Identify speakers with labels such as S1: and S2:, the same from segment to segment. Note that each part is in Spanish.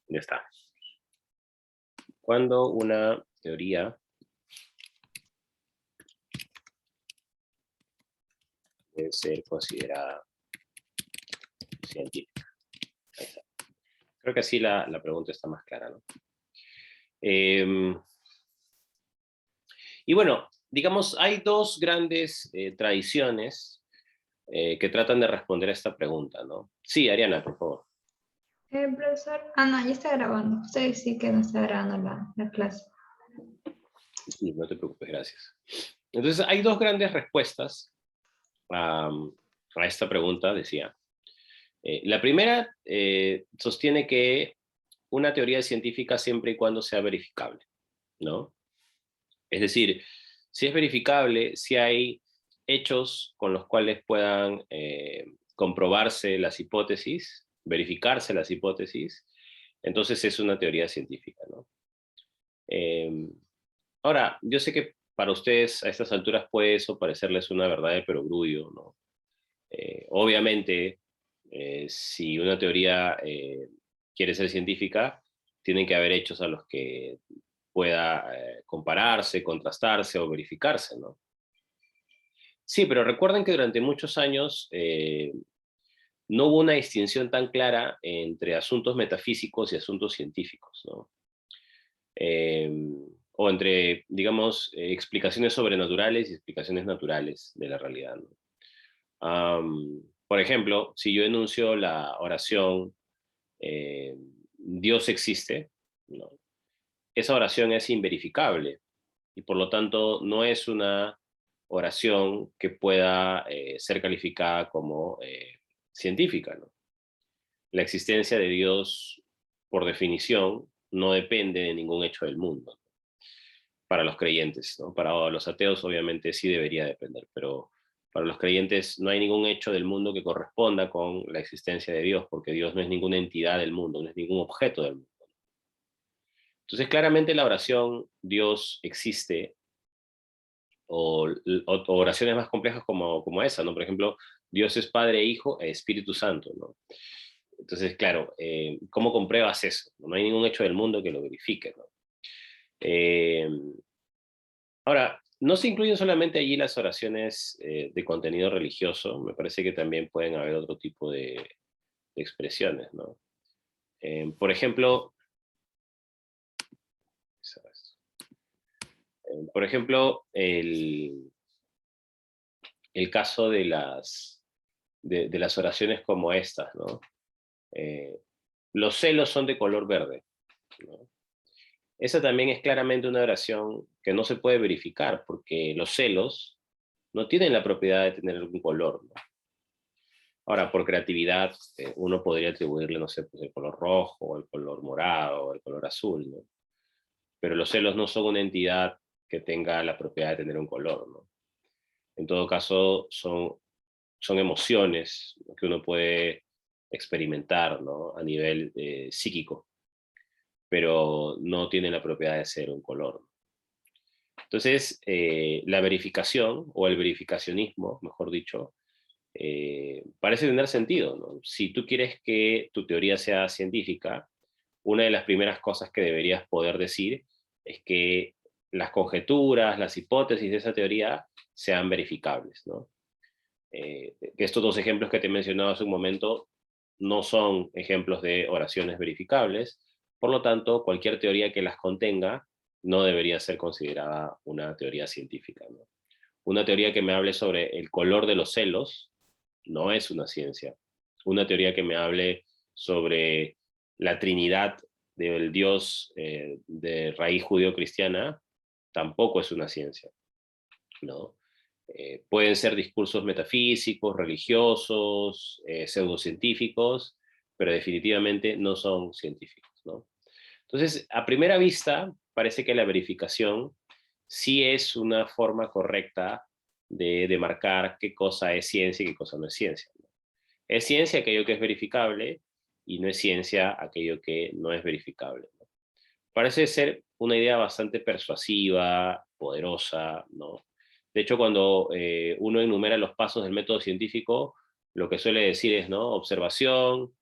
S1: Ya está. Cuando una teoría debe ser considerada científica. Ahí está. Creo que así la pregunta está más clara, ¿no? Y bueno, digamos, hay dos grandes tradiciones que tratan de responder a esta pregunta, ¿no? Sí, Ariana, por favor.
S2: Profesor, no, ya está grabando. Usted sí que no está grabando la clase.
S1: Sí, no te preocupes, gracias. Entonces, hay dos grandes respuestas a esta pregunta, decía. La primera sostiene que una teoría es científica siempre y cuando sea verificable, ¿no? Es decir, si es verificable, si hay hechos con los cuales puedan comprobarse las hipótesis, verificarse las hipótesis, entonces es una teoría científica, ¿no? Ahora, yo sé que para ustedes a estas alturas puede eso parecerles una verdad de perogrullo, ¿no? Obviamente, si una teoría quiere ser científica, tienen que haber hechos a los que pueda compararse, contrastarse o verificarse, ¿no? Sí, pero recuerden que durante muchos años no hubo una distinción tan clara entre asuntos metafísicos y asuntos científicos, ¿no? Eh, o entre, digamos, explicaciones sobrenaturales y explicaciones naturales de la realidad, ¿no? Por ejemplo, si yo enuncio la oración Dios existe, ¿no? Esa oración es inverificable y por lo tanto no es una oración que pueda ser calificada como científica, ¿no? La existencia de Dios, por definición, no depende de ningún hecho del mundo para los creyentes, ¿no? Para los ateos obviamente sí debería depender, pero para los creyentes no hay ningún hecho del mundo que corresponda con la existencia de Dios, porque Dios no es ninguna entidad del mundo, no es ningún objeto del mundo. Entonces, claramente la oración Dios existe, o oraciones más complejas como esa, ¿no? Por ejemplo, Dios es Padre, Hijo e Espíritu Santo, ¿no? Entonces, claro, ¿cómo compruebas eso? No hay ningún hecho del mundo que lo verifique, ¿no? Eh, Ahora, no se incluyen solamente allí las oraciones de contenido religioso, me parece que también pueden haber otro tipo de expresiones, ¿no? Por ejemplo, el caso de las oraciones como estas, ¿no? Eh, los celos son de color verde, ¿no? Esa también es claramente una oración que no se puede verificar, porque los celos no tienen la propiedad de tener algún color, ¿no? Ahora, por creatividad, uno podría atribuirle, no sé, pues el color rojo, o el color morado, o el color azul, ¿no? Pero los celos no son una entidad que tenga la propiedad de tener un color, ¿no? En todo caso, son emociones que uno puede experimentar, ¿no? A nivel psíquico, pero no tienen la propiedad de ser un color. Entonces, la verificación o el verificacionismo, mejor dicho, parece tener sentido, ¿no? Si tú quieres que tu teoría sea científica, una de las primeras cosas que deberías poder decir es que las conjeturas, las hipótesis de esa teoría sean verificables, ¿no? Estos dos ejemplos que te he mencionado hace un momento no son ejemplos de oraciones verificables, por lo tanto, cualquier teoría que las contenga no debería ser considerada una teoría científica, ¿no? Una teoría que me hable sobre el color de los celos no es una ciencia. Una teoría que me hable sobre la Trinidad del Dios de raíz judío-cristiana tampoco es una ciencia, ¿no? Pueden ser discursos metafísicos, religiosos, pseudocientíficos, pero definitivamente no son científicos, ¿no? Entonces, a primera vista, parece que la verificación sí es una forma correcta de demarcar qué cosa es ciencia y qué cosa no es ciencia, ¿no? Es ciencia aquello que es verificable y no es ciencia aquello que no es verificable, ¿no? Parece ser una idea bastante persuasiva, poderosa, ¿no? De hecho, cuando uno enumera los pasos del método científico, lo que suele decir es, ¿no? Observación,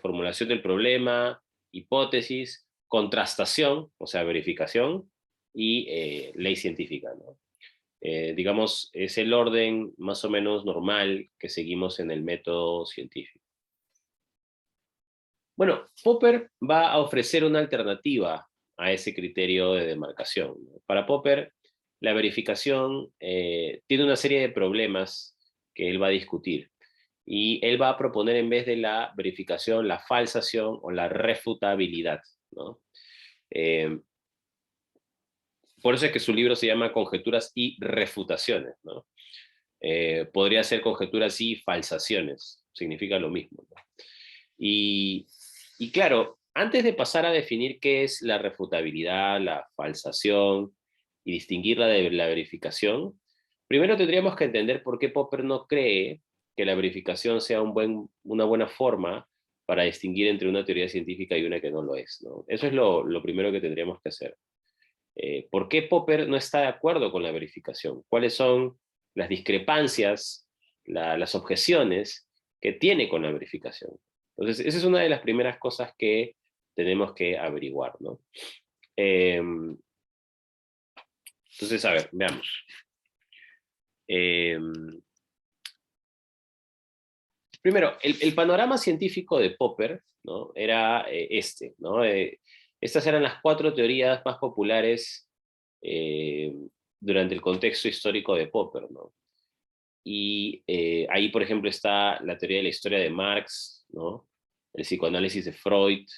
S1: formulación del problema, hipótesis, contrastación, o sea, verificación, y ley científica, ¿no? Digamos, es el orden más o menos normal que seguimos en el método científico. Bueno, Popper va a ofrecer una alternativa a ese criterio de demarcación, ¿no? Para Popper, la verificación tiene una serie de problemas que él va a discutir. Y él va a proponer en vez de la verificación, la falsación o la refutabilidad, ¿no? Eh, por eso es que su libro se llama Conjeturas y Refutaciones, ¿no? Podría ser conjeturas y falsaciones, significa lo mismo, ¿no? Y, y claro, antes de pasar a definir qué es la refutabilidad, la falsación y distinguirla de la verificación, primero tendríamos que entender por qué Popper no cree que la verificación sea una buena forma para distinguir entre una teoría científica y una que no lo es, ¿no? Eso es lo primero que tendríamos que hacer. ¿Por qué Popper no está de acuerdo con la verificación? ¿Cuáles son las discrepancias, las objeciones que tiene con la verificación? Entonces, esa es una de las primeras cosas que tenemos que averiguar, ¿no? Entonces, a ver, veamos. Primero, el panorama científico de Popper, ¿no? Era ¿no? Estas eran las 4 teorías más populares eh, durante el contexto histórico de Popper, ¿no? Y ahí, por ejemplo, está la teoría de la historia de Marx, ¿no? El psicoanálisis de Freud,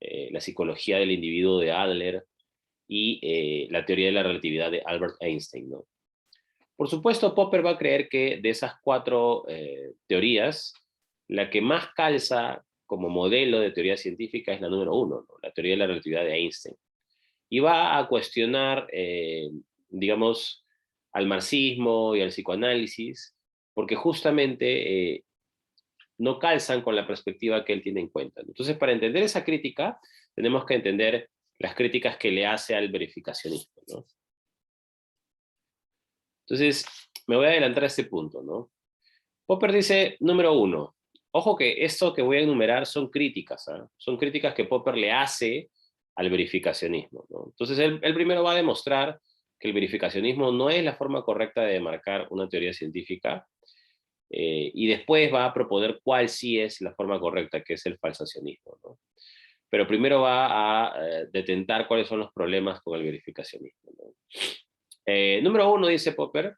S1: la psicología del individuo de Adler y la teoría de la relatividad de Albert Einstein, ¿no? Por supuesto, Popper va a creer que de esas 4 teorías, la que más calza como modelo de teoría científica es la número 1, ¿no? La teoría de la relatividad de Einstein. Y va a cuestionar, digamos, al marxismo y al psicoanálisis, porque justamente no calzan con la perspectiva que él tiene en cuenta. Entonces, para entender esa crítica, tenemos que entender las críticas que le hace al verificacionismo, ¿no? Entonces, me voy a adelantar a este punto, ¿no? Popper dice, número 1, ojo que esto que voy a enumerar son críticas, ¿eh? Son críticas que Popper le hace al verificacionismo, ¿no? Entonces, él primero va a demostrar que el verificacionismo no es la forma correcta de demarcar una teoría científica, y después va a proponer cuál sí es la forma correcta, que es el falsacionismo, ¿no? Pero primero va a detentar cuáles son los problemas con el verificacionismo, ¿no? Número 1, dice Popper,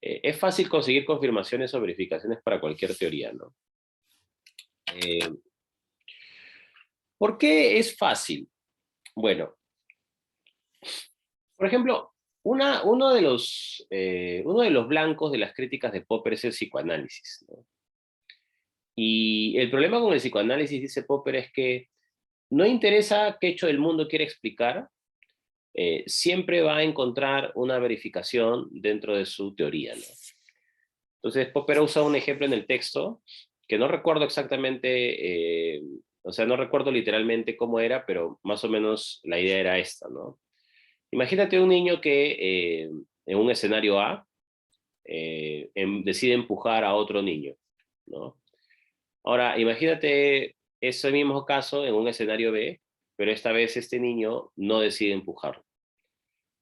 S1: es fácil conseguir confirmaciones o verificaciones para cualquier teoría, ¿no? ¿Por qué es fácil? Bueno, por ejemplo, uno de los blancos de las críticas de Popper es el psicoanálisis, ¿no? Y el problema con el psicoanálisis, dice Popper, es que no interesa qué hecho del mundo quiere explicar, siempre va a encontrar una verificación dentro de su teoría, ¿no? Entonces, Popper usa un ejemplo en el texto que no recuerdo exactamente, o sea, no recuerdo literalmente cómo era, pero más o menos la idea era esta, ¿no? Imagínate un niño que en un escenario A decide empujar a otro niño, ¿no? Ahora, imagínate ese mismo caso en un escenario B, pero esta vez este niño no decide empujarlo.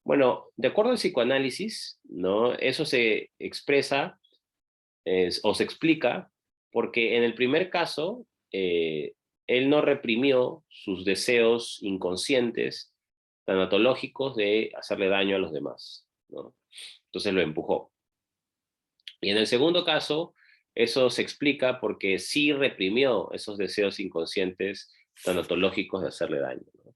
S1: Bueno, de acuerdo al psicoanálisis, ¿no? Eso se expresa o se explica porque en el primer caso él no reprimió sus deseos inconscientes, tanatológicos de hacerle daño a los demás, ¿no? Entonces lo empujó. Y en el segundo caso, eso se explica porque sí reprimió esos deseos inconscientes tanatológicos de hacerle daño, ¿no?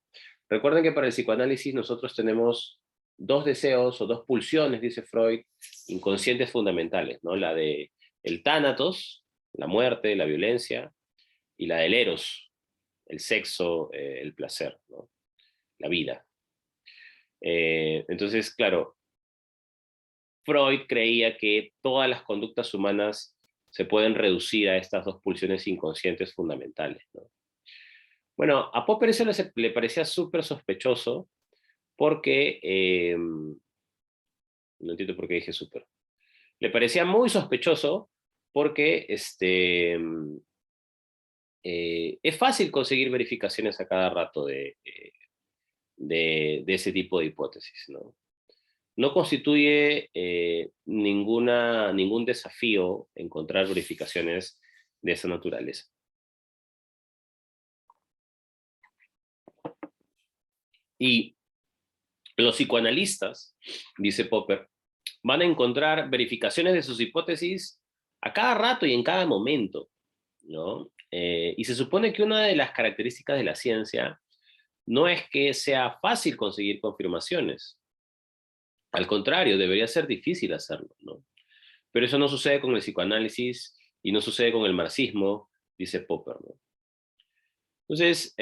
S1: Recuerden que para el psicoanálisis nosotros tenemos 2 deseos o 2 pulsiones, dice Freud, inconscientes fundamentales, ¿no? La de el tánatos, la muerte, la violencia, y la del eros, el sexo, el placer, ¿no? La vida. Entonces, claro, Freud creía que todas las conductas humanas se pueden reducir a estas 2 pulsiones inconscientes fundamentales, ¿no? Bueno, a Popper eso le parecía súper sospechoso porque, no entiendo por qué dije súper, le parecía muy sospechoso porque es fácil conseguir verificaciones a cada rato de ese tipo de hipótesis, ¿no? No constituye ningún desafío encontrar verificaciones de esa naturaleza. Y los psicoanalistas, dice Popper, van a encontrar verificaciones de sus hipótesis a cada rato y en cada momento, ¿no? Y se supone que una de las características de la ciencia no es que sea fácil conseguir confirmaciones. Al contrario, debería ser difícil hacerlo, ¿no? Pero eso no sucede con el psicoanálisis y no sucede con el marxismo, dice Popper, ¿no? Entonces,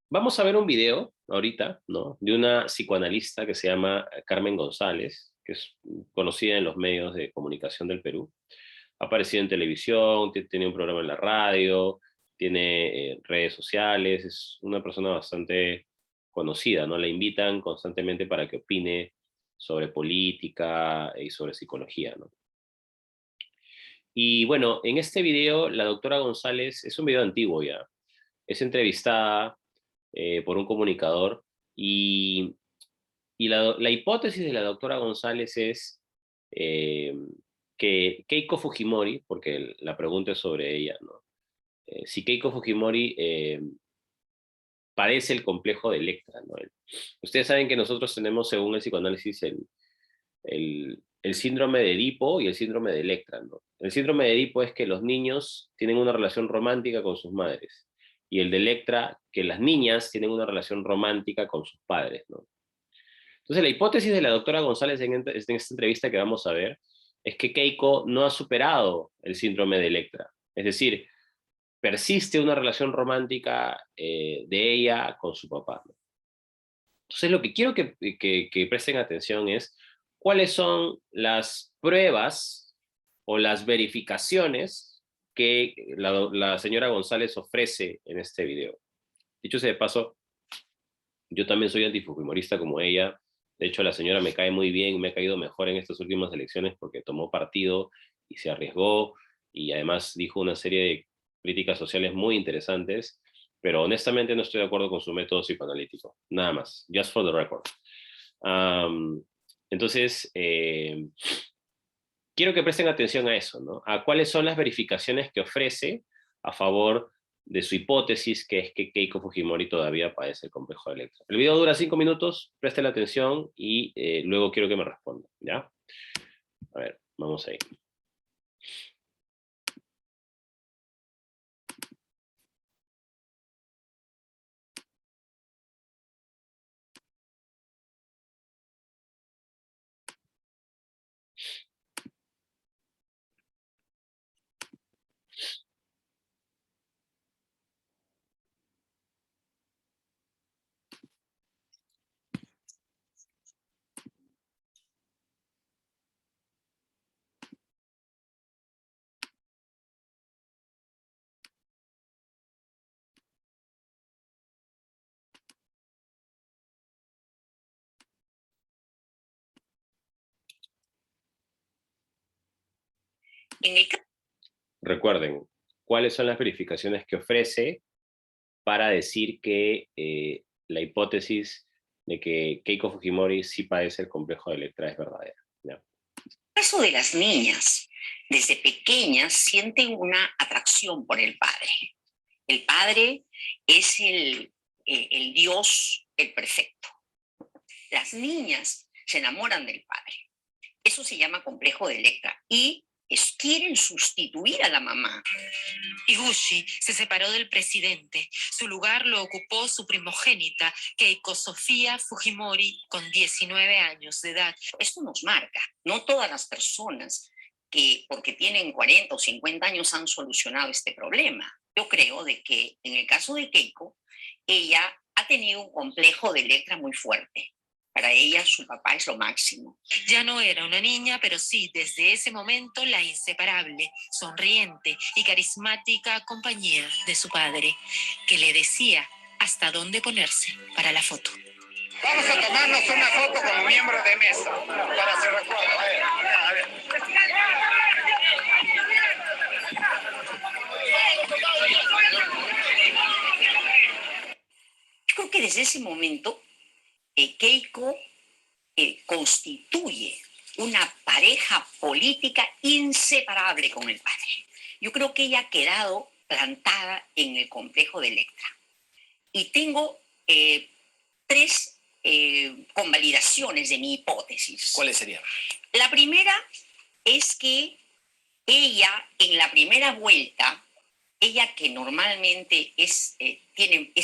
S1: vamos a ver un video ahorita, ¿no? De una psicoanalista que se llama Carmen González, que es conocida en los medios de comunicación del Perú. Ha aparecido en televisión, tiene un programa en la radio, tiene redes sociales, es una persona bastante conocida, ¿no? La invitan constantemente para que opine sobre política y sobre psicología, ¿no? Y bueno, en este video, la doctora González, es un video antiguo ya, es entrevistada por un comunicador y la hipótesis de la doctora González es eh, que Keiko Fujimori, porque la pregunta es sobre ella, ¿no? Si Keiko Fujimori padece el complejo de Electra, ¿no? Ustedes saben que nosotros tenemos, según el psicoanálisis, el síndrome de Edipo y el síndrome de Electra, ¿no? El síndrome de Edipo es que los niños tienen una relación romántica con sus madres, y el de Electra, que las niñas tienen una relación romántica con sus padres, ¿no? Entonces, la hipótesis de la doctora González en esta entrevista que vamos a ver es que Keiko no ha superado el síndrome de Electra. Es decir, persiste una relación romántica de ella con su papá, ¿no? Entonces, lo que quiero que presten atención es cuáles son las pruebas o las verificaciones que la señora González ofrece en este video. Dicho sea de paso, yo también soy antifujimorista como ella. De hecho, la señora me cae muy bien, me ha caído mejor en estas últimas elecciones porque tomó partido y se arriesgó y además dijo una serie de críticas sociales muy interesantes, pero honestamente no estoy de acuerdo con su método psicoanalítico. Nada más, just for the record. Um, entonces, quiero que presten atención a eso, ¿no? A cuáles son las verificaciones que ofrece a favor de su hipótesis, que es que Keiko Fujimori todavía padece el complejo de Electra. El video dura 5 minutos, presten atención y luego quiero que me respondan, ¿ya? A ver, vamos ahí. Recuerden, ¿cuáles son las verificaciones que ofrece para decir que la hipótesis de que Keiko Fujimori sí padece el complejo de Electra es verdadera? ¿Ya?
S3: El caso de las niñas, desde pequeñas sienten una atracción por el padre. El padre es el Dios, el perfecto. Las niñas se enamoran del padre. Eso se llama complejo de Electra y quieren sustituir a la mamá.
S4: Higuchi se separó del presidente. Su lugar lo ocupó su primogénita, Keiko Sofía Fujimori, con 19 años de edad.
S3: Esto nos marca. No todas las personas que porque tienen 40 o 50 años han solucionado este problema. Yo creo de que en el caso de Keiko, ella ha tenido un complejo de Electra muy fuerte. Para ella, su papá es lo máximo.
S4: Ya no era una niña, pero sí, desde ese momento, la inseparable, sonriente y carismática compañía de su padre, que le decía hasta dónde ponerse para la foto.
S5: Vamos a tomarnos una foto como miembro de mesa, para su recuerdo. A ver.
S3: desde ese momento Keiko constituye una pareja política inseparable con el padre. Yo creo que ella ha quedado plantada en el complejo de Electra. Y tengo tres convalidaciones de mi hipótesis.
S6: ¿Cuáles serían?
S3: La primera es que ella, en la primera vuelta, ella que normalmente es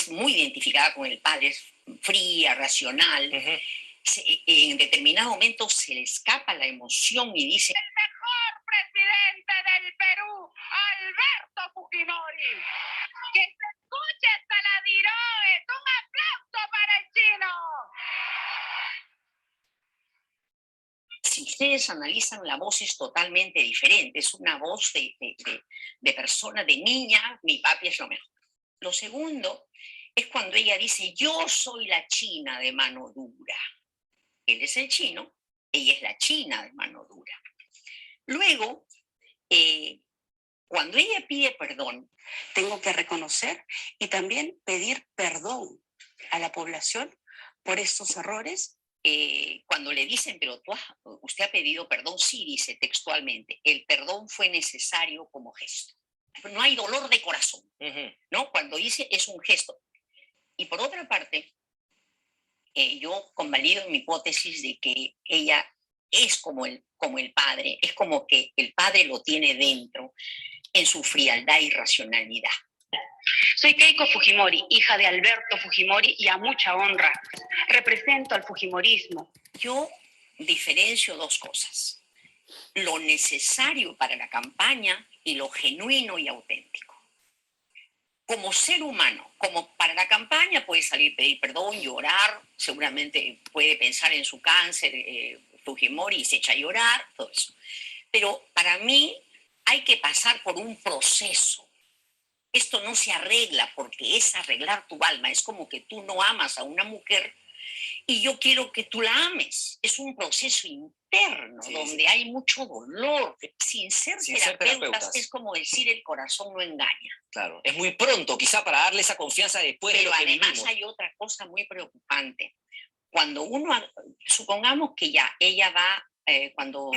S3: muy identificada con el padre, es fría, racional, en determinado momento se le escapa la emoción y dice:
S5: ¡El mejor presidente del Perú, Alberto Fujimori! ¡Que se escuche Saladiroes! ¡Un aplauso para el chino!
S3: Si ustedes analizan, la voz es totalmente diferente. Es una voz de persona, de niña. Mi papi es lo mejor. Lo segundo es cuando ella dice: yo soy la china de mano dura. Él es el chino, ella es la china de mano dura. Luego, cuando ella pide perdón,
S7: tengo que reconocer y también pedir perdón a la población por estos errores.
S3: Cuando le dicen: pero usted ha pedido perdón, sí, dice textualmente: el perdón fue necesario como gesto. No hay dolor de corazón, ¿no? Cuando dice es un gesto. Y por otra parte, yo convalido en mi hipótesis de que ella es como el padre, es como que el padre lo tiene dentro en su frialdad y racionalidad.
S7: Soy Keiko Fujimori, hija de Alberto Fujimori, y a mucha honra. Represento al Fujimorismo.
S3: Yo diferencio dos cosas: lo necesario para la campaña y lo genuino y auténtico. Como ser humano, como para la campaña puede salir, pedir perdón, llorar, seguramente puede pensar en su cáncer, Fujimori, y se echa a llorar, todo eso. Pero para mí hay que pasar por un proceso. Esto no se arregla porque es arreglar tu alma. Es como que tú no amas a una mujer y yo quiero que tú la ames. Es un proceso interno, sí, donde sí hay mucho dolor. Sin ser terapeutas, es como decir: el corazón no engaña.
S6: Claro, es muy pronto quizá para darle esa confianza después de lo que
S3: además
S6: vivimos.
S3: Hay otra cosa muy preocupante. Cuando supongamos que ya ella va, cuando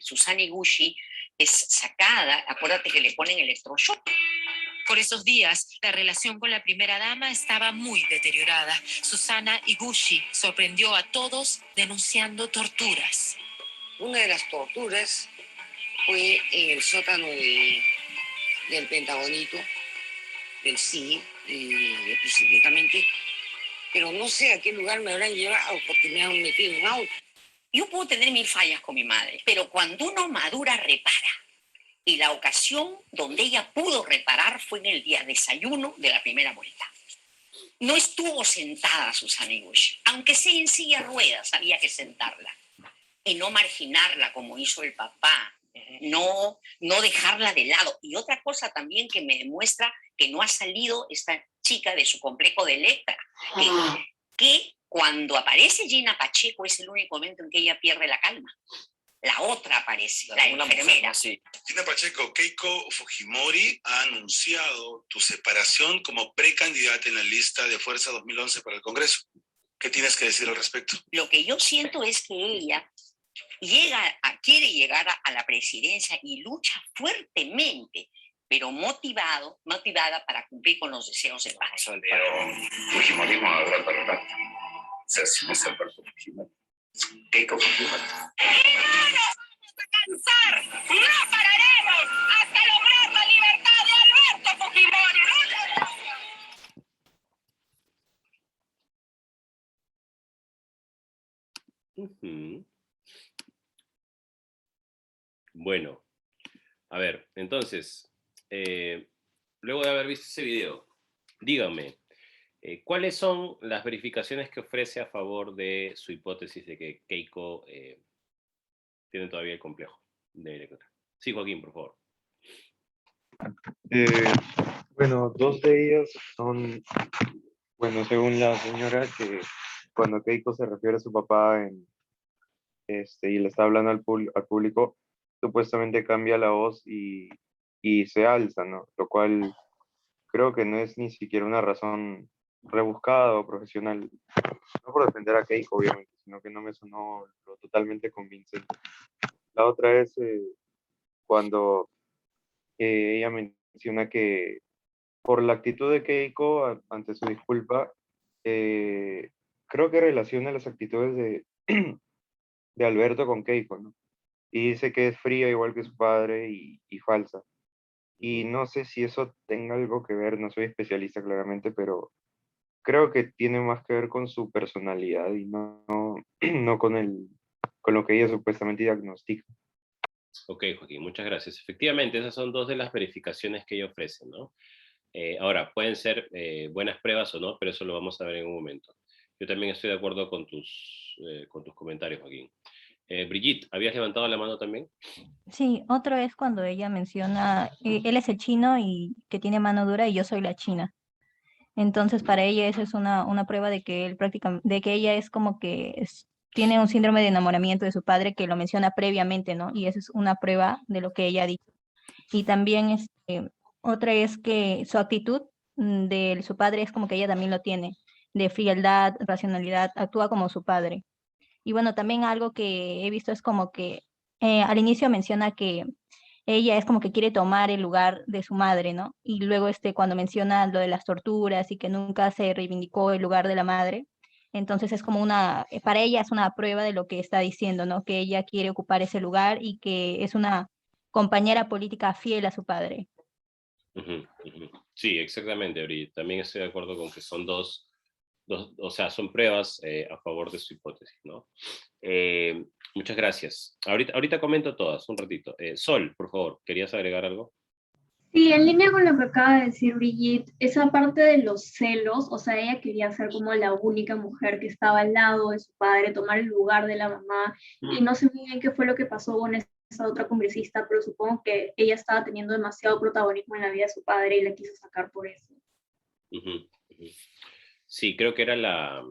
S3: Susana Higuchi es sacada, acuérdate que le ponen electroshock.
S4: Por esos días, la relación con la primera dama estaba muy deteriorada. Susana Higuchi sorprendió a todos denunciando torturas.
S8: Una de las torturas fue en el sótano del Pentagonito, del CIE, específicamente, pero no sé a qué lugar me habrán llevado porque me han metido en auto.
S3: Yo puedo tener mil fallas con mi madre, pero cuando uno madura, repara. Y la ocasión donde ella pudo reparar fue en el día desayuno de la primera vuelta. No estuvo sentada Susana Higuchi, aunque sea en silla de ruedas, había que sentarla y no marginarla como hizo el papá, no dejarla de lado. Y otra cosa también que me demuestra que no ha salido esta chica de su complejo de Electra, que cuando aparece Gina Pacheco es el único momento en que ella pierde la calma. La otra aparece, la enfermera.
S6: Mujer, sí.
S9: Gina Pacheco, Keiko Fujimori ha anunciado tu separación como precandidata en la lista de Fuerza 2011 para el Congreso. ¿Qué tienes que decir al respecto?
S3: Lo que yo siento es que ella quiere llegar a la presidencia y lucha fuertemente, pero motivada para cumplir con los deseos del padre.
S5: Pero Fujimorismo va a durar para rato. O sea, si no es Alberto Fujimori, Keiko Fujimori. ¡Y no nos vamos a cansar! ¡No pararemos hasta lograr la libertad de Alberto Fujimori! ¡Muchas gracias!
S1: Bueno, a ver, entonces, luego de haber visto ese video, díganme, ¿cuáles son las verificaciones que ofrece a favor de su hipótesis de que Keiko tiene todavía el complejo de Electra? Sí, Joaquín, por favor.
S10: Bueno, dos de ellas son, bueno, según la señora, que cuando Keiko se refiere a su papá y le está hablando al público, supuestamente cambia la voz y se alza, ¿no? Lo cual creo que no es ni siquiera una razón rebuscada o profesional. No por defender a Keiko, obviamente, sino que no me sonó lo totalmente convincente. La otra es cuando ella menciona que por la actitud de Keiko ante su disculpa, creo que relaciona las actitudes de Alberto con Keiko, ¿no? Y dice que es fría igual que su padre y falsa. Y no sé si eso tenga algo que ver, no soy especialista claramente, pero creo que tiene más que ver con su personalidad y no con lo que ella supuestamente diagnostica.
S1: Ok, Joaquín, muchas gracias. Efectivamente, esas son dos de las verificaciones que ella ofrece, ¿no? Ahora, pueden ser buenas pruebas o no, pero eso lo vamos a ver en un momento. Yo también estoy de acuerdo con tus comentarios, Joaquín. Brigitte, ¿habías levantado la mano también?
S11: Sí, otro es cuando ella menciona, él es el chino y que tiene mano dura y yo soy la china. Entonces, para ella eso es una prueba de que él de que ella es como que tiene un síndrome de enamoramiento de su padre que lo menciona previamente, ¿no? Y eso es una prueba de lo que ella ha dicho. Y también otra es que su actitud de su padre es como que ella también lo tiene, de frialdad, racionalidad, actúa como su padre. Y bueno, también algo que he visto es como que al inicio menciona que ella es como que quiere tomar el lugar de su madre, ¿no? Y luego cuando menciona lo de las torturas y que nunca se reivindicó el lugar de la madre, entonces es como para ella es una prueba de lo que está diciendo, ¿no? Que ella quiere ocupar ese lugar y que es una compañera política fiel a su padre.
S1: Ujú, ujú. Sí, exactamente, Brigitte. También estoy de acuerdo con que son o sea, son pruebas a favor de su hipótesis, ¿no? Muchas gracias. Ahorita comento todas, un ratito. Sol, por favor, ¿querías agregar algo?
S12: Sí, en línea con lo que acaba de decir Brigitte, esa parte de los celos, o sea, ella quería ser como la única mujer que estaba al lado de su padre, tomar el lugar de la mamá, y no sé muy bien qué fue lo que pasó con esa otra congresista, pero supongo que ella estaba teniendo demasiado protagonismo en la vida de su padre y la quiso sacar por eso.
S1: Ujú, ujú. Sí, creo que era la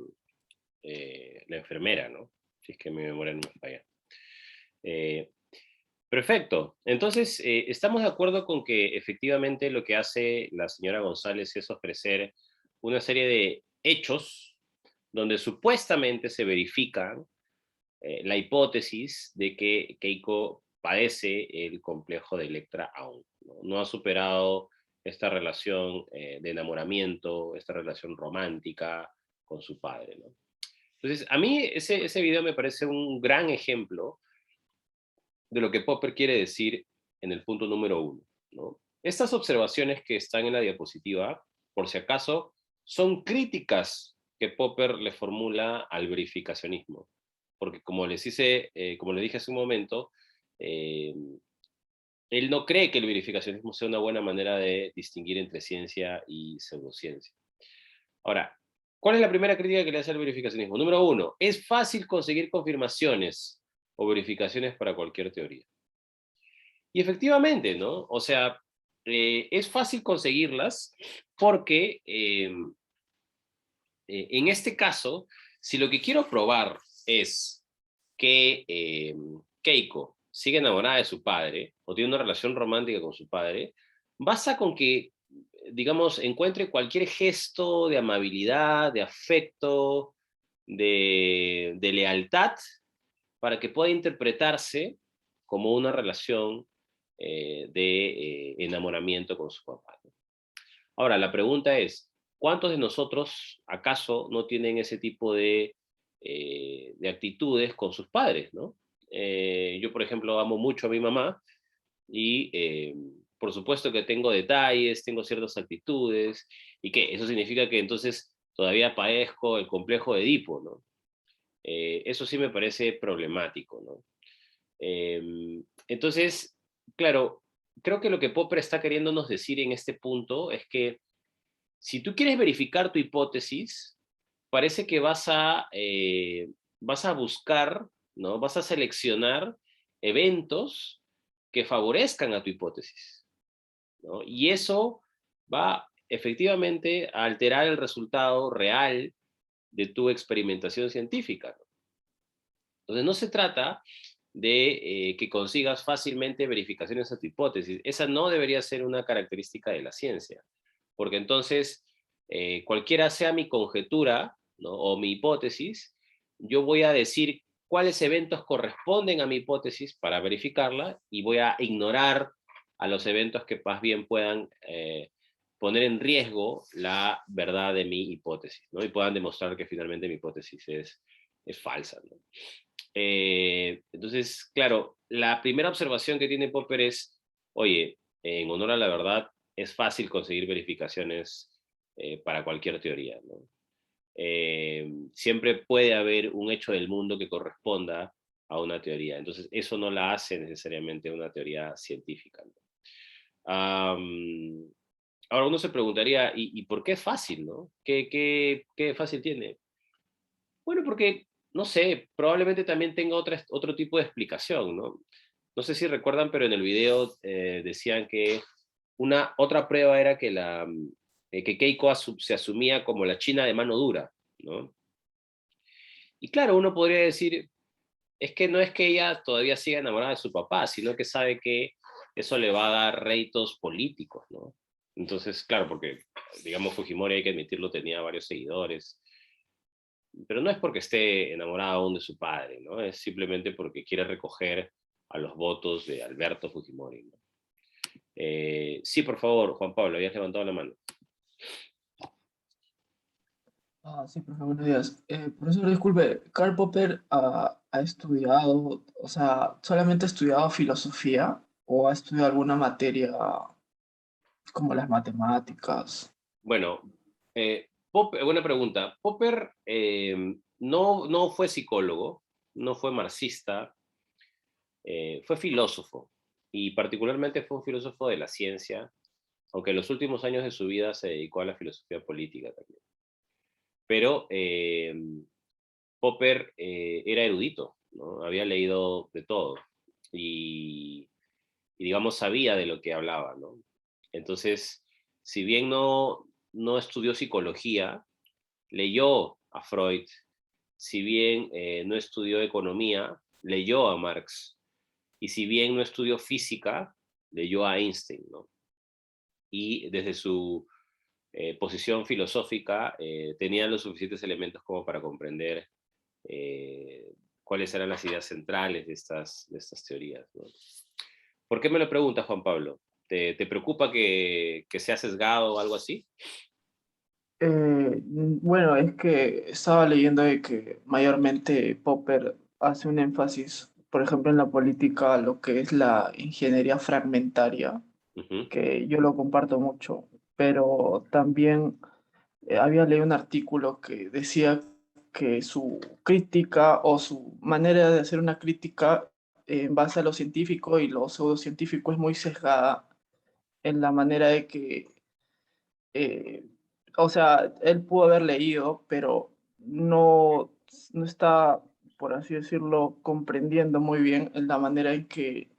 S1: enfermera, ¿no? Si es que mi memoria no me falla. Perfecto. Entonces, estamos de acuerdo con que efectivamente lo que hace la señora González es ofrecer una serie de hechos donde supuestamente se verifica la hipótesis de que Keiko padece el complejo de Electra aún. No ha superado esta relación de enamoramiento, esta relación romántica con su padre, ¿no? Entonces, a mí ese video me parece un gran ejemplo de lo que Popper quiere decir en el punto número 1, ¿no? Estas observaciones que están en la diapositiva, por si acaso, son críticas que Popper le formula al verificacionismo, porque como les dije hace un momento, él no cree que el verificacionismo sea una buena manera de distinguir entre ciencia y pseudociencia. Ahora, ¿cuál es la primera crítica que le hace al verificacionismo? Número 1, es fácil conseguir confirmaciones o verificaciones para cualquier teoría. Y efectivamente, ¿no? O sea, es fácil conseguirlas porque en este caso, si lo que quiero probar es que Keiko sigue enamorada de su padre o tiene una relación romántica con su padre, basta con que, digamos, encuentre cualquier gesto de amabilidad, de afecto, de lealtad, para que pueda interpretarse como una relación de enamoramiento con su papá. Ahora, la pregunta es, ¿cuántos de nosotros acaso no tienen ese tipo de actitudes con sus padres, ¿no? Yo, por ejemplo, amo mucho a mi mamá y por supuesto que tengo detalles, tengo ciertas actitudes, y que eso significa que entonces todavía padezco el complejo de Edipo, ¿no? Eso sí me parece problemático, ¿no? Entonces, claro, creo que lo que Popper está queriéndonos decir en este punto es que si tú quieres verificar tu hipótesis, parece que vas a buscar, ¿no? Vas a seleccionar eventos que favorezcan a tu hipótesis, ¿no? Y eso va efectivamente a alterar el resultado real de tu experimentación científica, ¿no? Entonces no se trata de que consigas fácilmente verificaciones a tu hipótesis. Esa no debería ser una característica de la ciencia, porque entonces cualquiera sea mi conjetura, ¿no? O mi hipótesis, yo voy a decir cuáles eventos corresponden a mi hipótesis para verificarla y voy a ignorar a los eventos que más bien puedan poner en riesgo la verdad de mi hipótesis, ¿no? Y puedan demostrar que finalmente mi hipótesis es falsa, ¿no? Entonces, claro, la primera observación que tiene Popper es, oye, en honor a la verdad, es fácil conseguir verificaciones para cualquier teoría, ¿no? Siempre puede haber un hecho del mundo que corresponda a una teoría. Entonces, eso no la hace necesariamente una teoría científica, ¿no? Ahora uno se preguntaría, ¿y por qué es fácil, no? ¿Qué fácil tiene? Bueno, porque, no sé, probablemente también tenga otro tipo de explicación, ¿no? No sé si recuerdan, pero en el video decían que otra prueba era que Keiko se asumía como la china de mano dura, ¿no? Y claro, uno podría decir, es que no es que ella todavía siga enamorada de su papá, sino que sabe que eso le va a dar réditos políticos, ¿no? Entonces, claro, porque, digamos, Fujimori, hay que admitirlo, tenía varios seguidores, pero no es porque esté enamorada aún de su padre, ¿no? Es simplemente porque quiere recoger a los votos de Alberto Fujimori, ¿no? Sí, por favor, Juan Pablo, habías levantado la mano.
S13: Sí, profe, buenos días. Profesor, disculpe, Karl Popper ha estudiado, o sea, ¿solamente ha estudiado filosofía o ha estudiado alguna materia como las matemáticas?
S1: Bueno, buena pregunta. Popper no fue psicólogo, no fue marxista, fue filósofo, y particularmente fue un filósofo de la ciencia, aunque en los últimos años de su vida se dedicó a la filosofía política también. Pero Popper era erudito, ¿no? Había leído de todo y, digamos, sabía de lo que hablaba, ¿no? Entonces, si bien no estudió psicología, leyó a Freud. Si bien no estudió economía, leyó a Marx. Y si bien no estudió física, leyó a Einstein, ¿no? Y desde su posición filosófica tenía los suficientes elementos como para comprender cuáles eran las ideas centrales de estas teorías, ¿no? ¿Por qué me lo preguntas, Juan Pablo? ¿Te preocupa que sea sesgado o algo así?
S13: Bueno, es que estaba leyendo de que mayormente Popper hace un énfasis, por ejemplo, en la política, lo que es la ingeniería fragmentaria,
S1: Ujú.
S13: que yo lo comparto mucho, pero también había leído un artículo que decía que su crítica o su manera de hacer una crítica en base a lo científico y lo pseudocientífico es muy sesgada en la manera de que, eh, o sea, él pudo haber leído, pero no está, por así decirlo, comprendiendo muy bien en la manera en que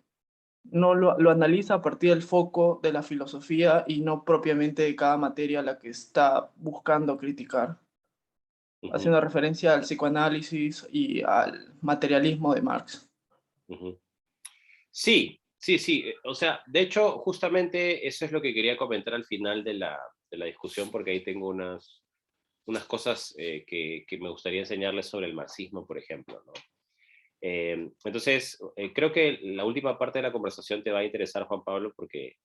S13: no lo analiza a partir del foco de la filosofía y no propiamente de cada materia a la que está buscando criticar,
S1: Ujú,
S13: haciendo referencia al psicoanálisis y al materialismo de Marx.
S1: ujú. Sí, sí, sí. O sea, de hecho, justamente eso es lo que quería comentar al final de la discusión, porque ahí tengo unas cosas que me gustaría enseñarles sobre el marxismo, por ejemplo, ¿no? Entonces, creo que la última parte de la conversación te va a interesar, Juan Pablo, porque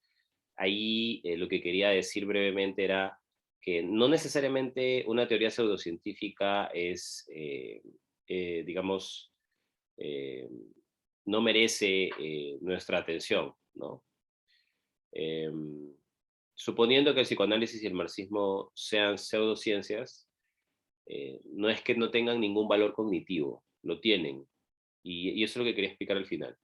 S1: ahí lo que quería decir brevemente era que no necesariamente una teoría pseudocientífica es, digamos, eh, no merece nuestra atención, ¿no? Eh, Suponiendo que el psicoanálisis y el marxismo sean pseudociencias, no es que no tengan ningún valor cognitivo, lo tienen, y eso es lo que quería explicar al final.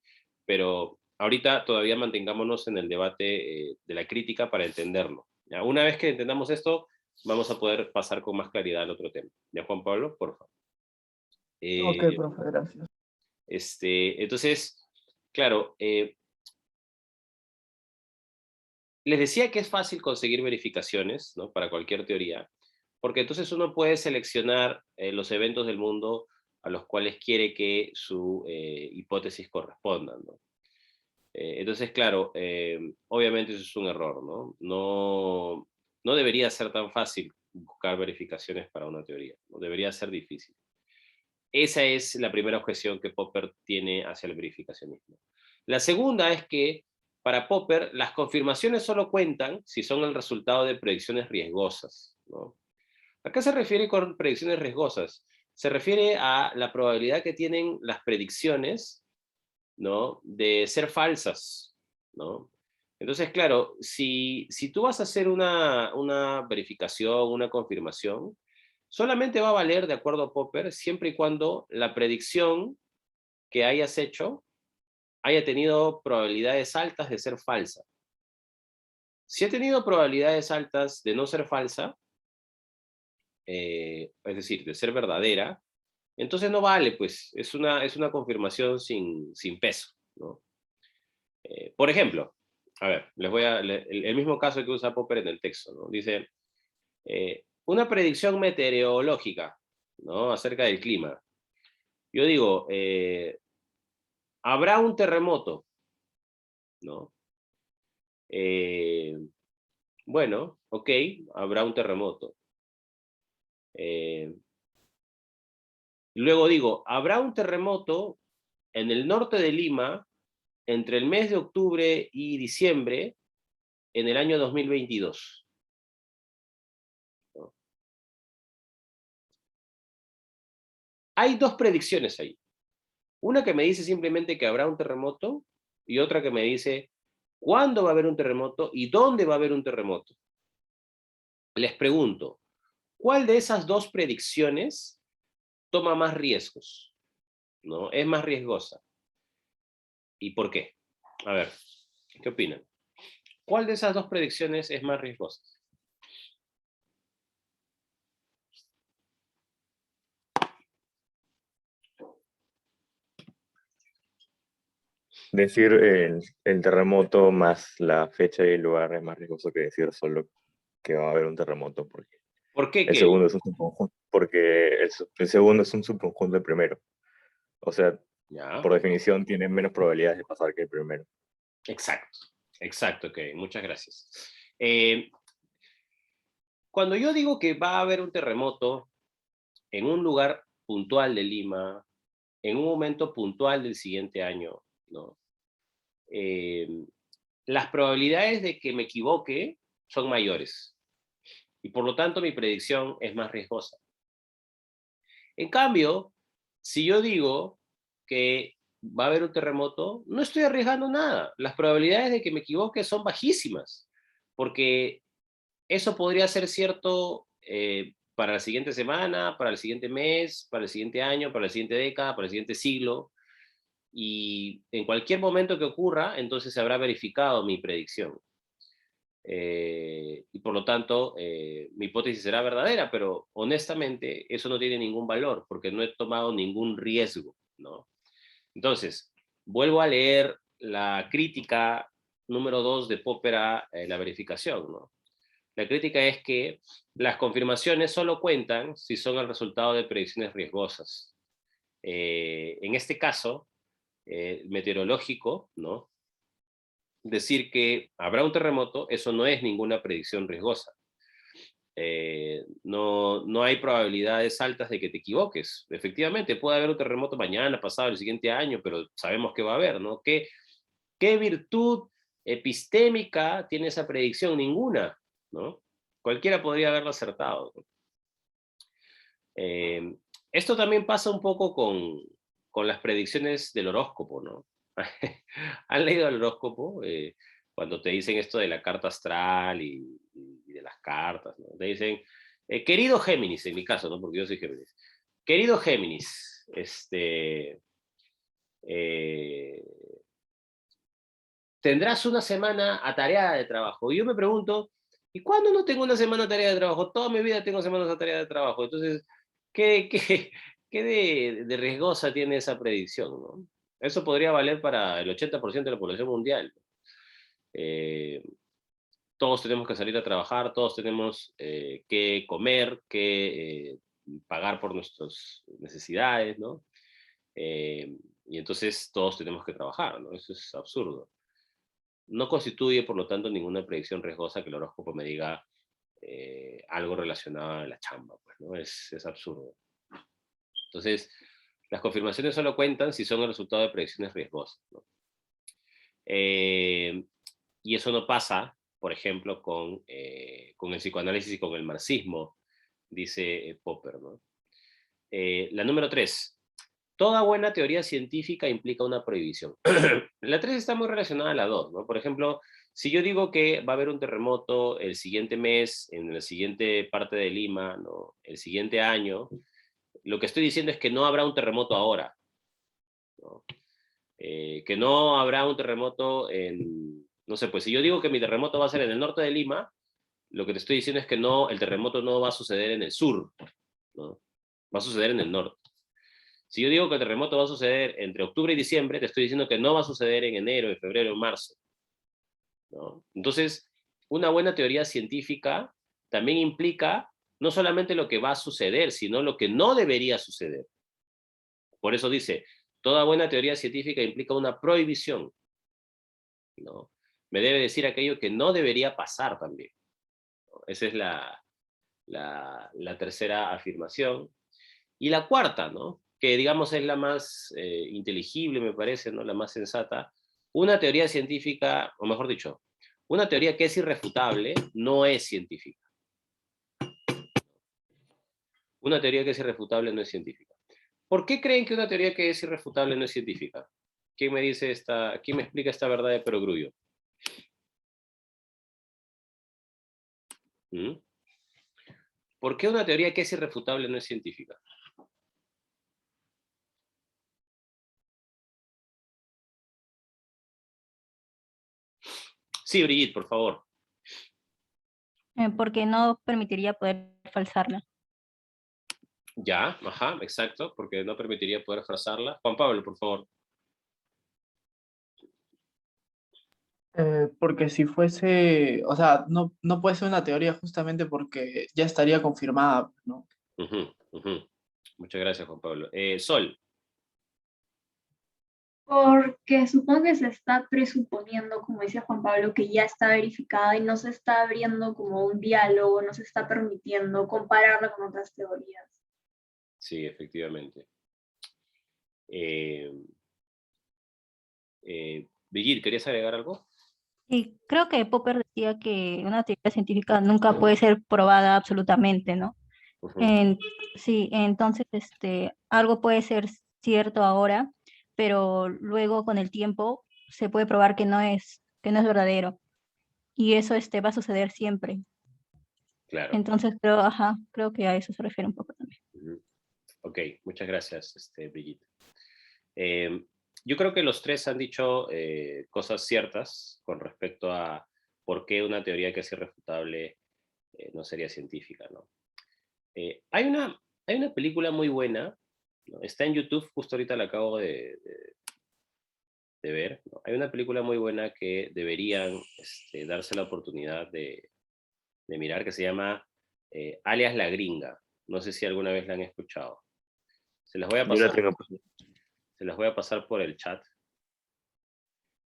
S1: Pero ahorita todavía mantengámonos en el debate de la crítica para entenderlo, ¿ya? Una vez que entendamos esto, vamos a poder pasar con más claridad al otro tema. ¿Ya, Juan Pablo? Por favor.
S13: Ok,
S1: Eh,
S13: profe, gracias.
S1: Entonces, claro, les decía que es fácil conseguir verificaciones, ¿no? Para cualquier teoría, porque entonces uno puede seleccionar los eventos del mundo a los cuales quiere que su hipótesis corresponda, ¿no? Entonces, claro, obviamente eso es un error, ¿no? No debería ser tan fácil buscar verificaciones para una teoría. No debería ser difícil. Esa es la primera objeción que Popper tiene hacia el verificacionismo. La segunda es que para Popper las confirmaciones solo cuentan si son el resultado de predicciones riesgosas, ¿no? ¿A qué se refiere con predicciones riesgosas? Se refiere a la probabilidad que tienen las predicciones, ¿no?, de ser falsas, ¿no? Entonces, claro, si tú vas a hacer una verificación, una confirmación, solamente va a valer, de acuerdo a Popper, siempre y cuando la predicción que hayas hecho haya tenido probabilidades altas de ser falsa. Si ha tenido probabilidades altas de no ser falsa, es decir, de ser verdadera, entonces no vale, pues, es una confirmación sin peso, ¿no? Por ejemplo, a ver, el mismo caso que usa Popper en el texto, ¿no? Dice, una predicción meteorológica, ¿no?, acerca del clima. Yo digo, habrá un terremoto, ¿no? Bueno, ok, habrá un terremoto. Luego digo, habrá un terremoto en el norte de Lima entre el mes de octubre y diciembre en el año 2022. ¿No? Hay dos predicciones ahí. Una que me dice simplemente que habrá un terremoto y otra que me dice cuándo va a haber un terremoto y dónde va a haber un terremoto. Les pregunto, ¿cuál de esas dos predicciones toma más riesgos? ¿No? Es más riesgosa. ¿Y por qué? A ver, ¿qué opinan? ¿Cuál de esas dos predicciones es más riesgosa?
S14: Decir el terremoto más la fecha y el lugar es más riesgoso que decir solo que va a haber un terremoto, porque
S1: ¿Por qué?
S14: el segundo es un subconjunto, porque el segundo es un subconjunto del primero. O sea,
S1: Ya.
S14: por definición tiene menos probabilidades de pasar que el primero.
S1: Exacto, exacto, ok, muchas gracias. Cuando yo digo que va a haber un terremoto en un lugar puntual de Lima, en un momento puntual del siguiente año, ¿no? Las probabilidades de que me equivoque son mayores y por lo tanto mi predicción es más riesgosa. En cambio, si yo digo que va a haber un terremoto, no estoy arriesgando nada. Las probabilidades de que me equivoque son bajísimas, porque eso podría ser cierto para la siguiente semana, para el siguiente mes, para el siguiente año, para la siguiente década, para el siguiente siglo, y en cualquier momento que ocurra, entonces se habrá verificado mi predicción. Y por lo tanto, mi hipótesis será verdadera, pero honestamente eso no tiene ningún valor, porque no he tomado ningún riesgo, ¿no? Entonces, vuelvo a leer la crítica número 2 de Popper a la verificación, ¿no? La crítica es que las confirmaciones solo cuentan si son el resultado de predicciones riesgosas. En este caso, meteorológico, ¿no?, decir que habrá un terremoto, eso no es ninguna predicción riesgosa. No hay probabilidades altas de que te equivoques. Efectivamente, puede haber un terremoto mañana, pasado, el siguiente año, pero sabemos que va a haber, ¿no? ¿Qué virtud epistémica tiene esa predicción? Ninguna, ¿no? Cualquiera podría haberlo acertado, ¿no? Esto también pasa un poco con las predicciones del horóscopo, ¿no? ¿Han leído el horóscopo? Cuando te dicen esto de la carta astral y de las cartas, ¿no? Te dicen, querido Géminis, en mi caso, ¿no?, porque yo soy Géminis. Querido Géminis, tendrás una semana atareada de trabajo. Y yo me pregunto, ¿y cuándo no tengo una semana atareada de trabajo? Toda mi vida tengo semanas atareadas de trabajo. Entonces, ¿qué de riesgosa tiene esa predicción, ¿no? Eso podría valer para el 80% de la población mundial. Todos tenemos que salir a trabajar, todos tenemos que comer, que pagar por nuestras necesidades, ¿no? Y entonces todos tenemos que trabajar, ¿no? Eso es absurdo. No constituye, por lo tanto, ninguna predicción riesgosa que el horóscopo me diga algo relacionado a la chamba, pues, ¿no? Es absurdo. Entonces, las confirmaciones solo cuentan si son el resultado de predicciones riesgosas, ¿no? Y eso no pasa, por ejemplo, con el psicoanálisis y con el marxismo, dice Popper, ¿no? La número 3. Toda buena teoría científica implica una prohibición. La 3 está muy relacionada a la 2, ¿no? Por ejemplo, si yo digo que va a haber un terremoto el siguiente mes, en la siguiente parte de Lima, ¿no? El siguiente año, lo que estoy diciendo es que no habrá un terremoto ahora, ¿no? Que no habrá un terremoto en, no sé, pues si yo digo que mi terremoto va a ser en el norte de Lima, lo que te estoy diciendo es que no, el terremoto no va a suceder en el sur, ¿no? Va a suceder en el norte. Si yo digo que el terremoto va a suceder entre octubre y diciembre, te estoy diciendo que no va a suceder en enero, en febrero, en marzo, ¿no? Entonces, una buena teoría científica también implica no solamente lo que va a suceder, sino lo que no debería suceder. Por eso dice, toda buena teoría científica implica una prohibición, ¿no? Me debe decir aquello que no debería pasar también, ¿no? Esa es la tercera afirmación. Y la cuarta, ¿no? Que digamos es la más inteligible, me parece, ¿no? La más sensata. Una teoría científica, o mejor dicho, una teoría que es irrefutable no es científica. Una teoría que es irrefutable no es científica. ¿Por qué creen que una teoría que es irrefutable no es científica? ¿Quién me explica esta verdad de perogrullo? ¿Mm? ¿Por qué una teoría que es irrefutable no es científica? Sí, Brigitte, por favor.
S11: Porque no permitiría poder falsarla.
S1: Ya, ajá, exacto, porque no permitiría poder frasarla. Juan Pablo, por favor.
S13: Porque si fuese, o sea, no puede ser una teoría justamente porque ya estaría confirmada, ¿no?
S1: Ujú, ujú. Muchas gracias, Juan Pablo. Sol.
S12: Porque supongo que se está presuponiendo, como dice Juan Pablo, que ya está verificada y no se está abriendo como un diálogo, no se está permitiendo compararla con otras teorías.
S1: Sí, efectivamente. Brigitte, ¿querías agregar algo?
S11: Y creo que Popper decía que una teoría científica nunca puede ser probada absolutamente, ¿no?
S1: Ujú.
S11: Sí, entonces algo puede ser cierto ahora, pero luego con el tiempo se puede probar que no es verdadero. Y eso va a suceder siempre.
S1: Claro.
S11: Entonces creo que a eso se refiere un poco también.
S1: Ujú. Ok, muchas gracias, Brigitte. Yo creo que los tres han dicho cosas ciertas con respecto a por qué una teoría que es irrefutable no sería científica, ¿no? Hay una película muy buena, ¿no? Está en YouTube, justo ahorita la acabo de ver, ¿no? Hay una película muy buena que deberían darse la oportunidad de mirar, que se llama Alias la Gringa. No sé si alguna vez la han escuchado. Se las voy a
S14: Yo la
S1: pasar,
S14: tengo.
S1: se las voy a pasar por el chat.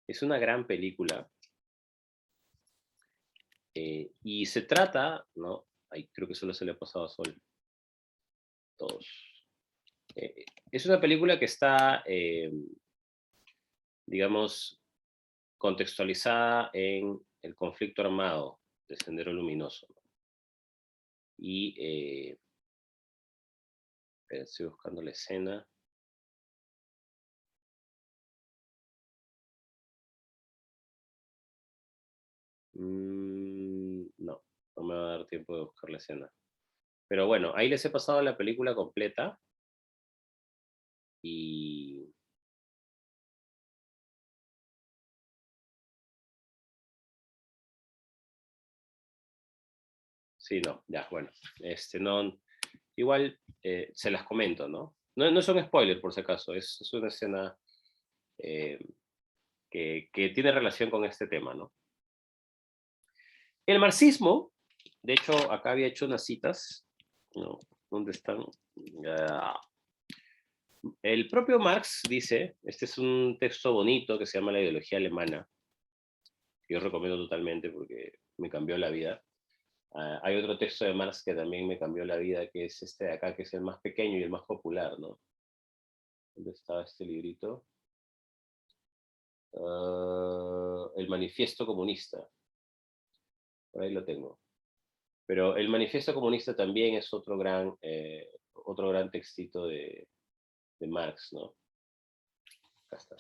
S1: Es una gran película. Y se trata, ¿no? Ay, creo que solo se le ha pasado a Sol. Todos. Es una película que está, digamos, contextualizada en el conflicto armado de Sendero Luminoso, ¿no? Y estoy buscando la escena. No, no me va a dar tiempo de buscar la escena. Pero bueno, ahí les he pasado la película completa. Y sí, no, ya, bueno. No, igual se las comento, ¿no? No es un spoiler, por si acaso, es una escena que tiene relación con este tema, ¿no? El marxismo, de hecho, acá había hecho unas citas, ¿no? ¿Dónde están? El propio Marx dice, este es un texto bonito que se llama La ideología alemana, que yo recomiendo totalmente porque me cambió la vida. Hay otro texto de Marx que también me cambió la vida, que es este de acá, que es el más pequeño y el más popular, ¿no? ¿Dónde estaba este librito? El Manifiesto Comunista. Por ahí lo tengo. Pero el Manifiesto Comunista también es otro gran textito de Marx, ¿no? Acá está.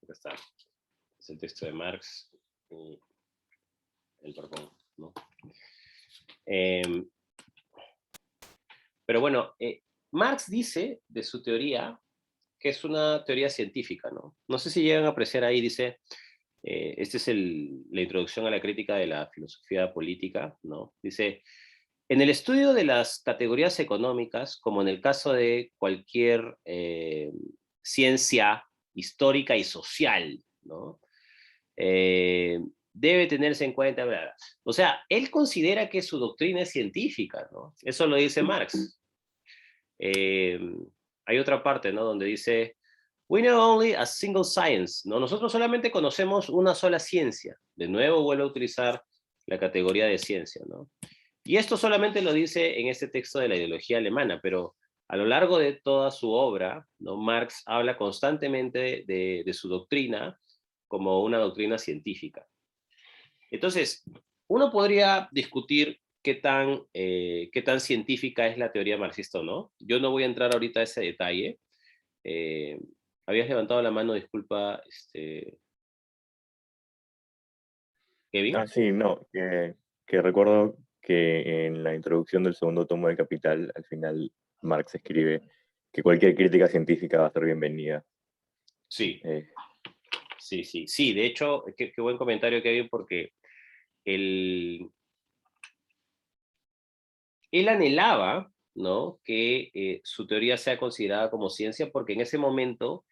S1: Acá está. Es el texto de Marx y el Borbón, ¿no? Pero bueno, Marx dice de su teoría que es una teoría científica, ¿no? No sé si llegan a apreciar ahí, dice, esta es la introducción a la crítica de la filosofía política, ¿no? Dice, en el estudio de las categorías económicas, como en el caso de cualquier ciencia histórica y social, ¿no? Debe tenerse en cuenta, ¿verdad? O sea, él considera que su doctrina es científica, ¿no? Eso lo dice Marx. Hay otra parte, ¿no? Donde dice, we know only a single science, ¿no? Nosotros solamente conocemos una sola ciencia. De nuevo vuelvo a utilizar la categoría de ciencia, ¿no? Y esto solamente lo dice en este texto de la ideología alemana, pero a lo largo de toda su obra, ¿no? Marx habla constantemente de su doctrina como una doctrina científica. Entonces, uno podría discutir qué tan científica es la teoría marxista o no. Yo no voy a entrar ahorita a ese detalle. Habías levantado la mano, disculpa, Kevin.
S14: Ah, sí, no, que recuerdo que en la introducción del segundo tomo del Capital, al final Marx escribe que cualquier crítica científica va a ser bienvenida.
S1: Sí. Sí, de hecho, qué buen comentario, Kevin, porque él anhelaba, ¿no?, que su teoría sea considerada como ciencia, porque en ese momento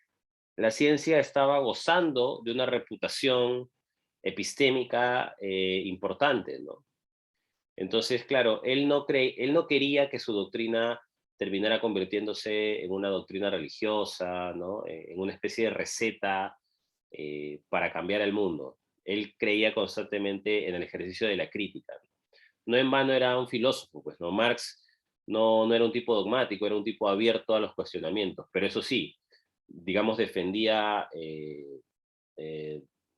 S1: la ciencia estaba gozando de una reputación epistémica importante, ¿no? Entonces, claro, él no quería que su doctrina terminara convirtiéndose en una doctrina religiosa, ¿no?, en una especie de receta para cambiar el mundo. Él creía constantemente en el ejercicio de la crítica. No en vano era un filósofo, pues, ¿no? Marx no era un tipo dogmático, era un tipo abierto a los cuestionamientos, pero eso sí, digamos, defendía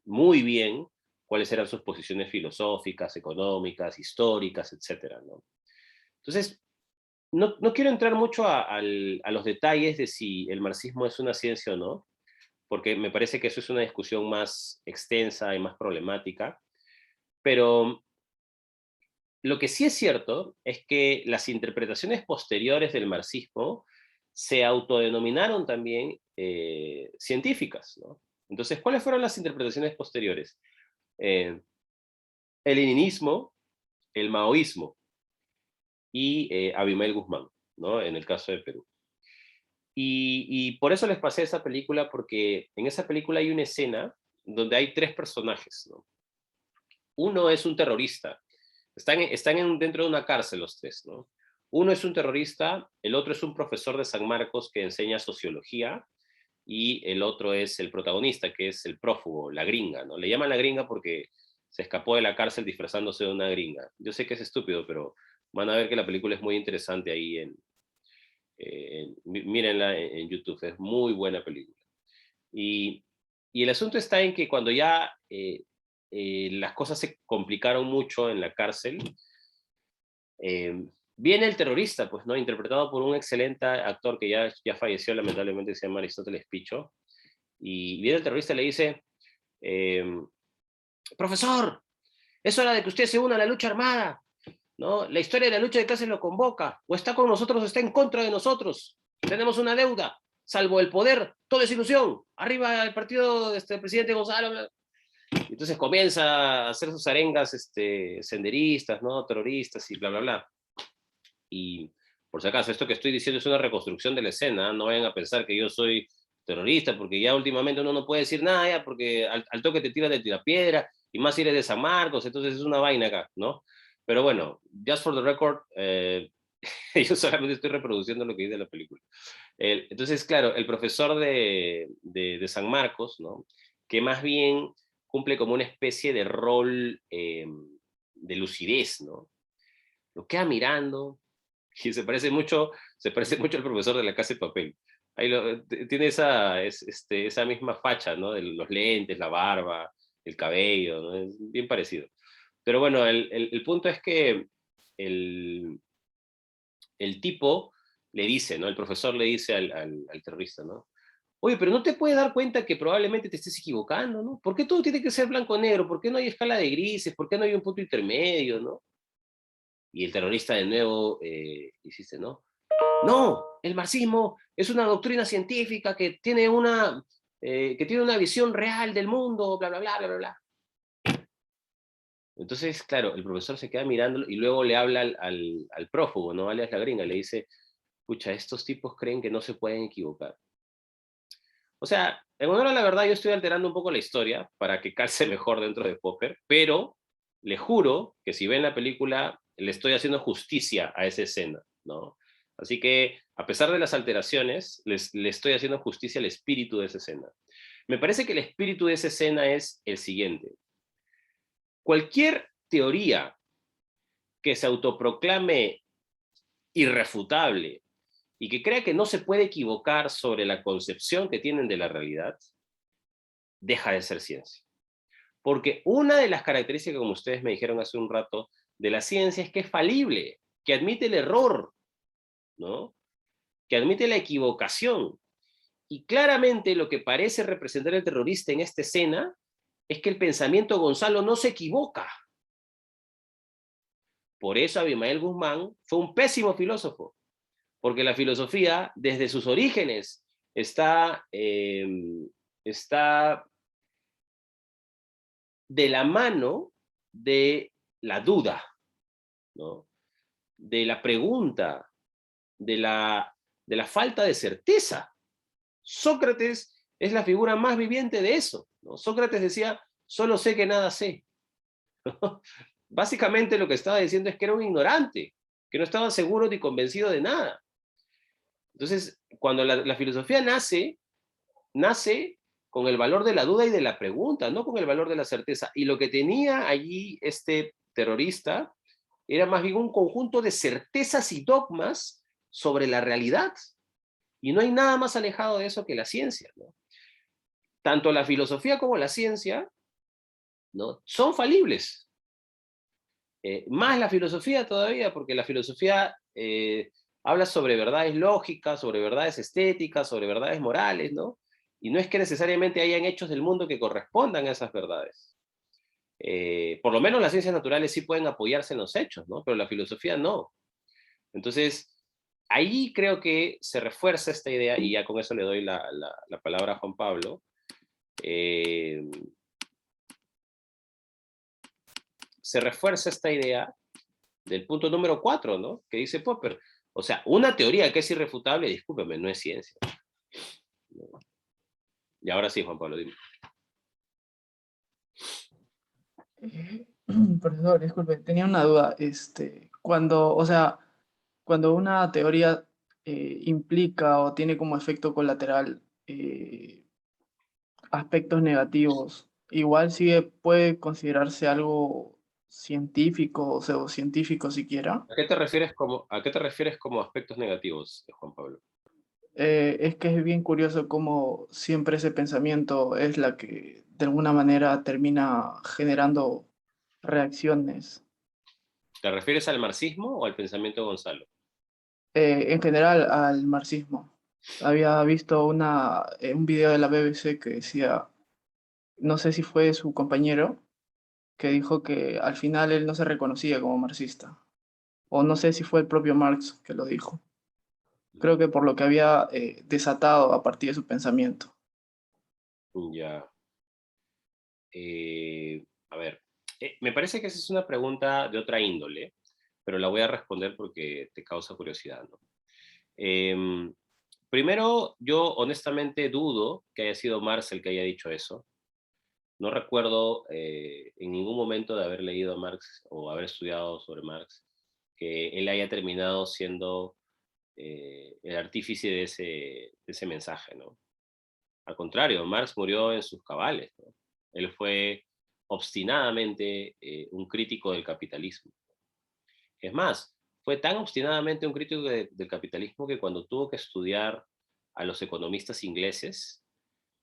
S1: muy bien cuáles eran sus posiciones filosóficas, económicas, históricas, etcétera, ¿no? Entonces, no quiero entrar mucho a los detalles de si el marxismo es una ciencia o no, porque me parece que eso es una discusión más extensa y más problemática, pero lo que sí es cierto es que las interpretaciones posteriores del marxismo se autodenominaron también científicas, ¿no? Entonces, ¿cuáles fueron las interpretaciones posteriores? El leninismo, el maoísmo y Abimael Guzmán, ¿no?, en el caso de Perú. Y por eso les pasé esa película, porque en esa película hay una escena donde hay tres personajes, ¿no? Uno es un terrorista. Están dentro de una cárcel los tres, ¿no? Uno es un terrorista, el otro es un profesor de San Marcos que enseña sociología, y el otro es el protagonista, que es el prófugo, la gringa, ¿no? Le llaman la gringa porque se escapó de la cárcel disfrazándose de una gringa. Yo sé que es estúpido, pero van a ver que la película es muy interesante ahí mírenla en YouTube, es muy buena película. Y el asunto está en que cuando ya las cosas se complicaron mucho en la cárcel, viene el terrorista, pues, ¿no?, interpretado por un excelente actor que ya falleció lamentablemente, se llama Aristóteles Picho, y viene el terrorista y le dice, profesor, es hora de que usted se una a la lucha armada, ¿no? La historia de la lucha de clases lo convoca, o está con nosotros o está en contra de nosotros, tenemos una deuda, salvo el poder, todo es ilusión, arriba el partido del presidente Gonzalo, bla. Entonces comienza a hacer sus arengas senderistas, ¿no?, terroristas y bla, bla, bla. Y por si acaso, esto que estoy diciendo es una reconstrucción de la escena, no vayan a pensar que yo soy terrorista, porque ya últimamente uno no puede decir nada, ya, porque al toque te tiran de tirapiedra, y más si eres de San Marcos, entonces es una vaina acá, ¿no? Pero bueno, just for the record, yo solamente estoy reproduciendo lo que dice la película. Entonces, claro, el profesor de San Marcos, ¿no? Que más bien cumple como una especie de rol de lucidez, ¿no? Lo queda mirando y se parece mucho al profesor de La Casa de Papel. Tiene esa misma facha, ¿no? De los lentes, la barba, el cabello, ¿no? Es bien parecido. Pero bueno, el punto es que el tipo le dice, ¿no? El profesor le dice al terrorista, ¿no? Oye, pero no te puedes dar cuenta que probablemente te estés equivocando, ¿no? ¿Por qué todo tiene que ser blanco o negro? ¿Por qué no hay escala de grises? ¿Por qué no hay un punto intermedio, no? Y el terrorista de nuevo insiste, ¿no? No, el marxismo es una doctrina científica que tiene una visión real del mundo, bla, bla, bla, bla, bla, bla. Entonces, claro, el profesor se queda mirándolo y luego le habla al prófugo, ¿no? Alias la gringa, le dice, escucha, estos tipos creen que no se pueden equivocar. O sea, en honor a la verdad, yo estoy alterando un poco la historia para que calce mejor dentro de Popper, pero le juro que si ven la película, le estoy haciendo justicia a esa escena, ¿no? Así que, a pesar de las alteraciones, le estoy haciendo justicia al espíritu de esa escena. Me parece que el espíritu de esa escena es el siguiente. Cualquier teoría que se autoproclame irrefutable y que crea que no se puede equivocar sobre la concepción que tienen de la realidad, deja de ser ciencia. Porque una de las características, como ustedes me dijeron hace un rato, de la ciencia es que es falible, que admite el error, ¿no? Que admite la equivocación. Y claramente lo que parece representar el terrorista en esta escena es que el pensamiento de Gonzalo no se equivoca. Por eso Abimael Guzmán fue un pésimo filósofo, porque la filosofía, desde sus orígenes, está de la mano de la duda, ¿no? De la pregunta, de la falta de certeza. Sócrates es la figura más viviente de eso, ¿no? Sócrates decía, solo sé que nada sé. Básicamente lo que estaba diciendo es que era un ignorante, que no estaba seguro ni convencido de nada. Entonces, cuando la filosofía nace con el valor de la duda y de la pregunta, no con el valor de la certeza. Y lo que tenía allí este terrorista era más bien un conjunto de certezas y dogmas sobre la realidad. Y no hay nada más alejado de eso que la ciencia, ¿no? Tanto la filosofía como la ciencia, ¿no? Son falibles. Más la filosofía todavía, porque la filosofía habla sobre verdades lógicas, sobre verdades estéticas, sobre verdades morales, ¿no? Y no es que necesariamente hayan hechos del mundo que correspondan a esas verdades. Por lo menos las ciencias naturales sí pueden apoyarse en los hechos, ¿no? Pero la filosofía no. Entonces, ahí creo que se refuerza esta idea, y ya con eso le doy la palabra a Juan Pablo. Se refuerza esta idea del punto número 4, ¿no? Que dice Popper. O sea, una teoría que es irrefutable, discúlpeme, no es ciencia. Y ahora sí, Juan Pablo, dime.
S13: Profesor, disculpe, tenía una duda. Cuando una teoría implica o tiene como efecto colateral aspectos negativos, igual puede considerarse algo científico o pseudocientífico siquiera.
S1: ¿A qué te refieres como aspectos negativos, Juan Pablo?
S13: Es que es bien curioso cómo siempre ese pensamiento es la que de alguna manera termina generando reacciones.
S1: ¿Te refieres al marxismo o al pensamiento de Gonzalo?
S13: En general al marxismo. Había visto un video de la BBC que decía, no sé si fue su compañero, que dijo que al final él no se reconocía como marxista. O no sé si fue el propio Marx que lo dijo. Creo que por lo que había desatado a partir de su pensamiento.
S1: Ya. A ver, me parece que esa es una pregunta de otra índole, pero la voy a responder porque te causa curiosidad, ¿no? Primero, yo honestamente dudo que haya sido Marx el que haya dicho eso. No recuerdo en ningún momento de haber leído a Marx o haber estudiado sobre Marx que él haya terminado siendo el artífice de ese mensaje, ¿no? Al contrario, Marx murió en sus cabales, ¿no? Él fue obstinadamente un crítico del capitalismo. Es más, fue tan obstinadamente un crítico del capitalismo que cuando tuvo que estudiar a los economistas ingleses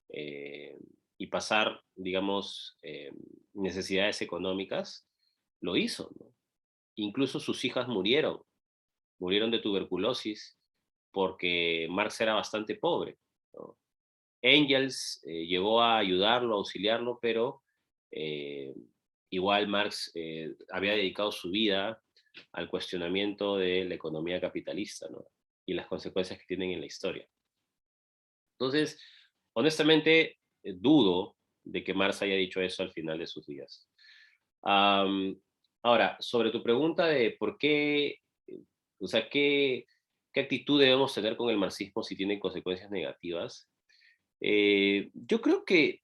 S1: y pasar, digamos, necesidades económicas, lo hizo, ¿no? Incluso sus hijas murieron de tuberculosis porque Marx era bastante pobre, ¿no? Engels llegó a ayudarlo, a auxiliarlo, pero igual Marx había dedicado su vida al cuestionamiento de la economía capitalista, ¿no? Y las consecuencias que tienen en la historia. Entonces, honestamente, dudo de que Marx haya dicho eso al final de sus días. Ahora, sobre tu pregunta de por qué, o sea, qué actitud debemos tener con el marxismo si tiene consecuencias negativas, yo creo que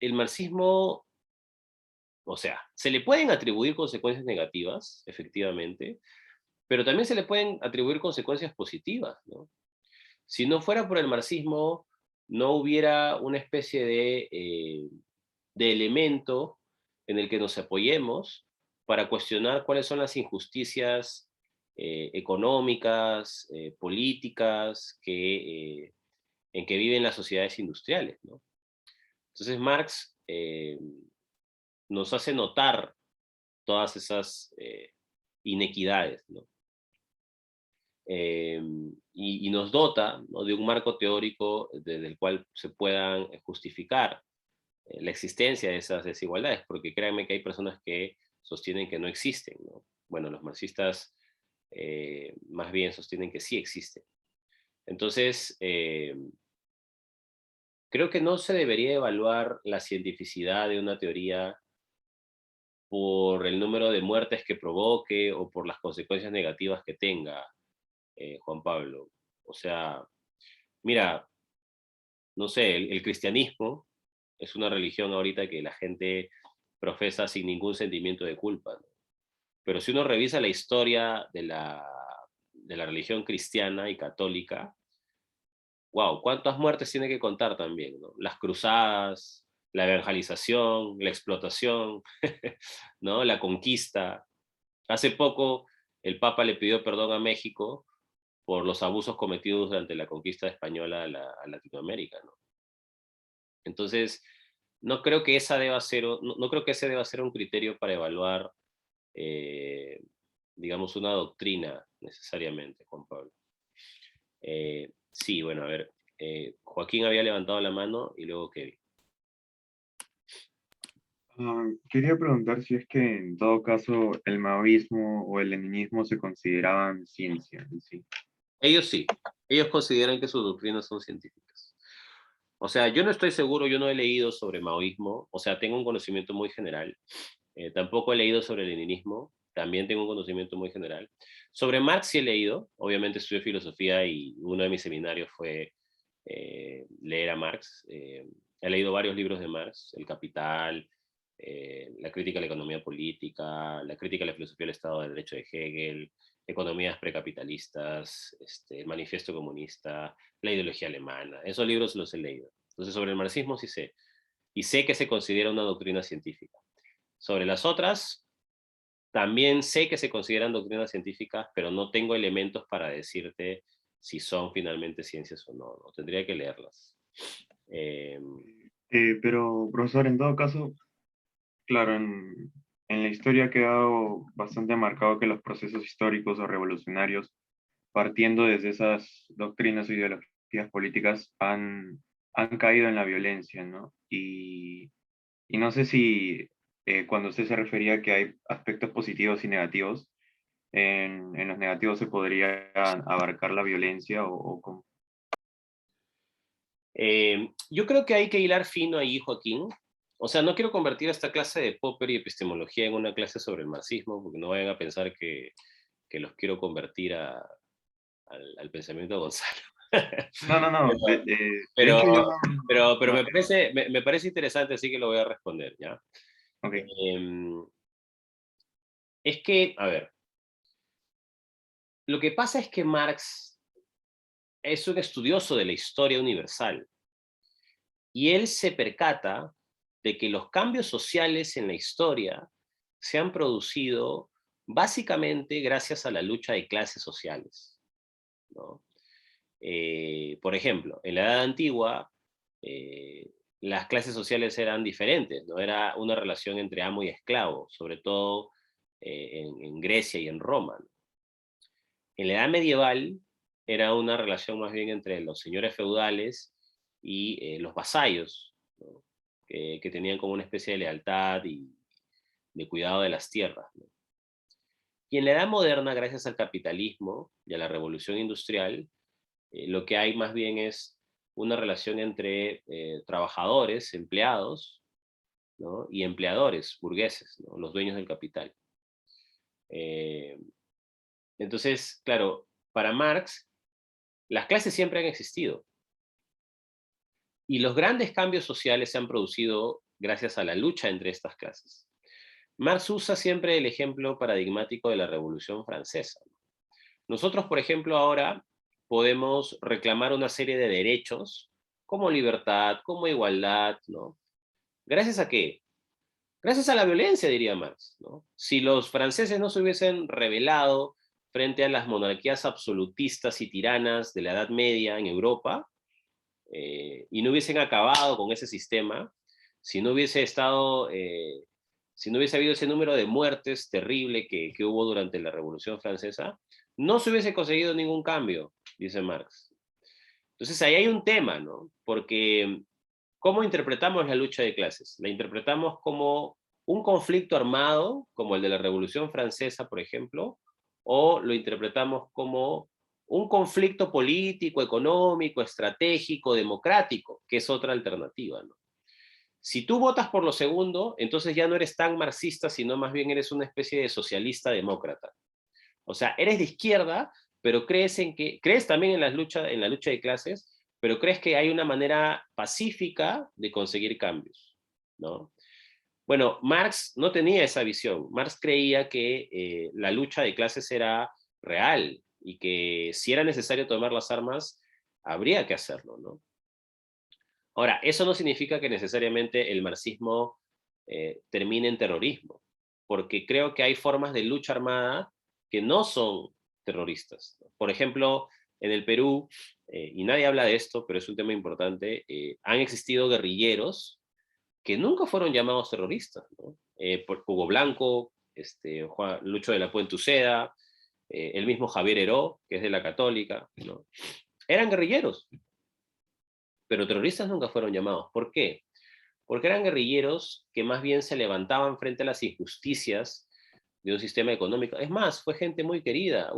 S1: el marxismo, o sea, se le pueden atribuir consecuencias negativas, efectivamente, pero también se le pueden atribuir consecuencias positivas, ¿no? Si no fuera por el marxismo, no hubiera una especie de elemento en el que nos apoyemos para cuestionar cuáles son las injusticias económicas, políticas en que viven las sociedades industriales, ¿no? Entonces Marx nos hace notar todas esas inequidades, ¿no? Y nos dota, ¿no?, de un marco teórico desde el cual se puedan justificar la existencia de esas desigualdades, porque créanme que hay personas que sostienen que no existen, ¿no? Bueno, los marxistas más bien sostienen que sí existen. Entonces, creo que no se debería evaluar la cientificidad de una teoría por el número de muertes que provoque o por las consecuencias negativas que tenga, Juan Pablo. O sea, mira, no sé, el cristianismo es una religión ahorita que la gente profesa sin ningún sentimiento de culpa, ¿no? Pero si uno revisa la historia de la religión cristiana y católica, wow, ¿cuántas muertes tiene que contar también, ¿no? Las cruzadas, la evangelización, la explotación, ¿no? La conquista. Hace poco el Papa le pidió perdón a México por los abusos cometidos durante la conquista española a Latinoamérica, ¿no? Entonces, no creo que no creo que ese deba ser un criterio para evaluar, eh, digamos, una doctrina necesariamente, Juan Pablo. Sí, bueno, a ver, Joaquín había levantado la mano y luego Kevin.
S10: Quería preguntar si es que en todo caso el maoísmo o el leninismo se consideraban ciencia en sí.
S1: Ellos sí, ellos consideran que sus doctrinas son científicas. O sea, yo no estoy seguro, yo no he leído sobre maoísmo, o sea, tengo un conocimiento muy general. Tampoco he leído sobre el leninismo, también tengo un conocimiento muy general. Sobre Marx sí he leído, obviamente estudié filosofía y uno de mis seminarios fue leer a Marx. He leído varios libros de Marx, El Capital, La crítica a la economía política, La crítica a la filosofía del Estado de Derecho de Hegel, Economías precapitalistas, El manifiesto comunista, La ideología alemana. Esos libros los he leído. Entonces sobre el marxismo sí sé. Y sé que se considera una doctrina científica. Sobre las otras, también sé que se consideran doctrinas científicas, pero no tengo elementos para decirte si son finalmente ciencias o no. No tendría que leerlas.
S10: Pero, profesor, en todo caso, claro, en la historia ha quedado bastante marcado que los procesos históricos o revolucionarios, partiendo desde esas doctrinas o ideologías políticas, han caído en la violencia, ¿no? Y no sé si cuando usted se refería a que hay aspectos positivos y negativos, en los negativos se podría abarcar la violencia o cómo.
S1: Yo creo que hay que hilar fino ahí, Joaquín. O sea, no quiero convertir esta clase de Popper y epistemología en una clase sobre el marxismo, porque no vayan a pensar que los quiero convertir al pensamiento de Gonzalo.
S10: No. De
S1: Pero,
S10: hecho, yo
S1: pero
S10: no-
S1: me parece interesante, así que lo voy a responder, ¿ya?
S10: Ok.
S1: Es que, a ver, lo que pasa es que Marx es un estudioso de la historia universal. Y él se percata de que los cambios sociales en la historia se han producido básicamente gracias a la lucha de clases sociales, ¿no? Por ejemplo, en la Edad Antigua, las clases sociales eran diferentes, ¿no? Era una relación entre amo y esclavo, sobre todo en Grecia y en Roma, ¿no? En la Edad Medieval era una relación más bien entre los señores feudales y los vasallos, ¿no? Que tenían como una especie de lealtad y de cuidado de las tierras, ¿no? Y en la Edad Moderna, gracias al capitalismo y a la revolución industrial, lo que hay más bien es una relación entre trabajadores, empleados, ¿no? Y empleadores, burgueses, ¿no? Los dueños del capital. Entonces, claro, para Marx, las clases siempre han existido. Y los grandes cambios sociales se han producido gracias a la lucha entre estas clases. Marx usa siempre el ejemplo paradigmático de la Revolución Francesa. Nosotros, por ejemplo, ahora podemos reclamar una serie de derechos, como libertad, como igualdad, ¿no? ¿Gracias a qué? Gracias a la violencia, diría Marx, ¿no? Si los franceses no se hubiesen rebelado frente a las monarquías absolutistas y tiranas de la Edad Media en Europa, y no hubiesen acabado con ese sistema, si no hubiese estado, si no hubiese habido ese número de muertes terrible que hubo durante la Revolución Francesa, no se hubiese conseguido ningún cambio, dice Marx. Entonces ahí hay un tema, ¿no? Porque ¿cómo interpretamos la lucha de clases? La interpretamos como un conflicto armado, como el de la Revolución Francesa, por ejemplo, o lo interpretamos como un conflicto político, económico, estratégico, democrático, que es otra alternativa, ¿no? Si tú votas por lo segundo, entonces ya no eres tan marxista, sino más bien eres una especie de socialista demócrata. O sea, eres de izquierda, pero crees también en la lucha de clases, pero crees que hay una manera pacífica de conseguir cambios, ¿no? Bueno, Marx no tenía esa visión. Marx creía que la lucha de clases era real y que si era necesario tomar las armas, habría que hacerlo, ¿no? Ahora, eso no significa que necesariamente el marxismo termine en terrorismo, porque creo que hay formas de lucha armada que no son terroristas. Por ejemplo, en el Perú, y nadie habla de esto, pero es un tema importante, han existido guerrilleros que nunca fueron llamados terroristas, ¿no? Por Hugo Blanco, Lucho de la Puente Uceda, el mismo Javier Heró, que es de la Católica, ¿no? Eran guerrilleros, pero terroristas nunca fueron llamados. ¿Por qué? Porque eran guerrilleros que más bien se levantaban frente a las injusticias de un sistema económico. Es más, fue gente muy querida.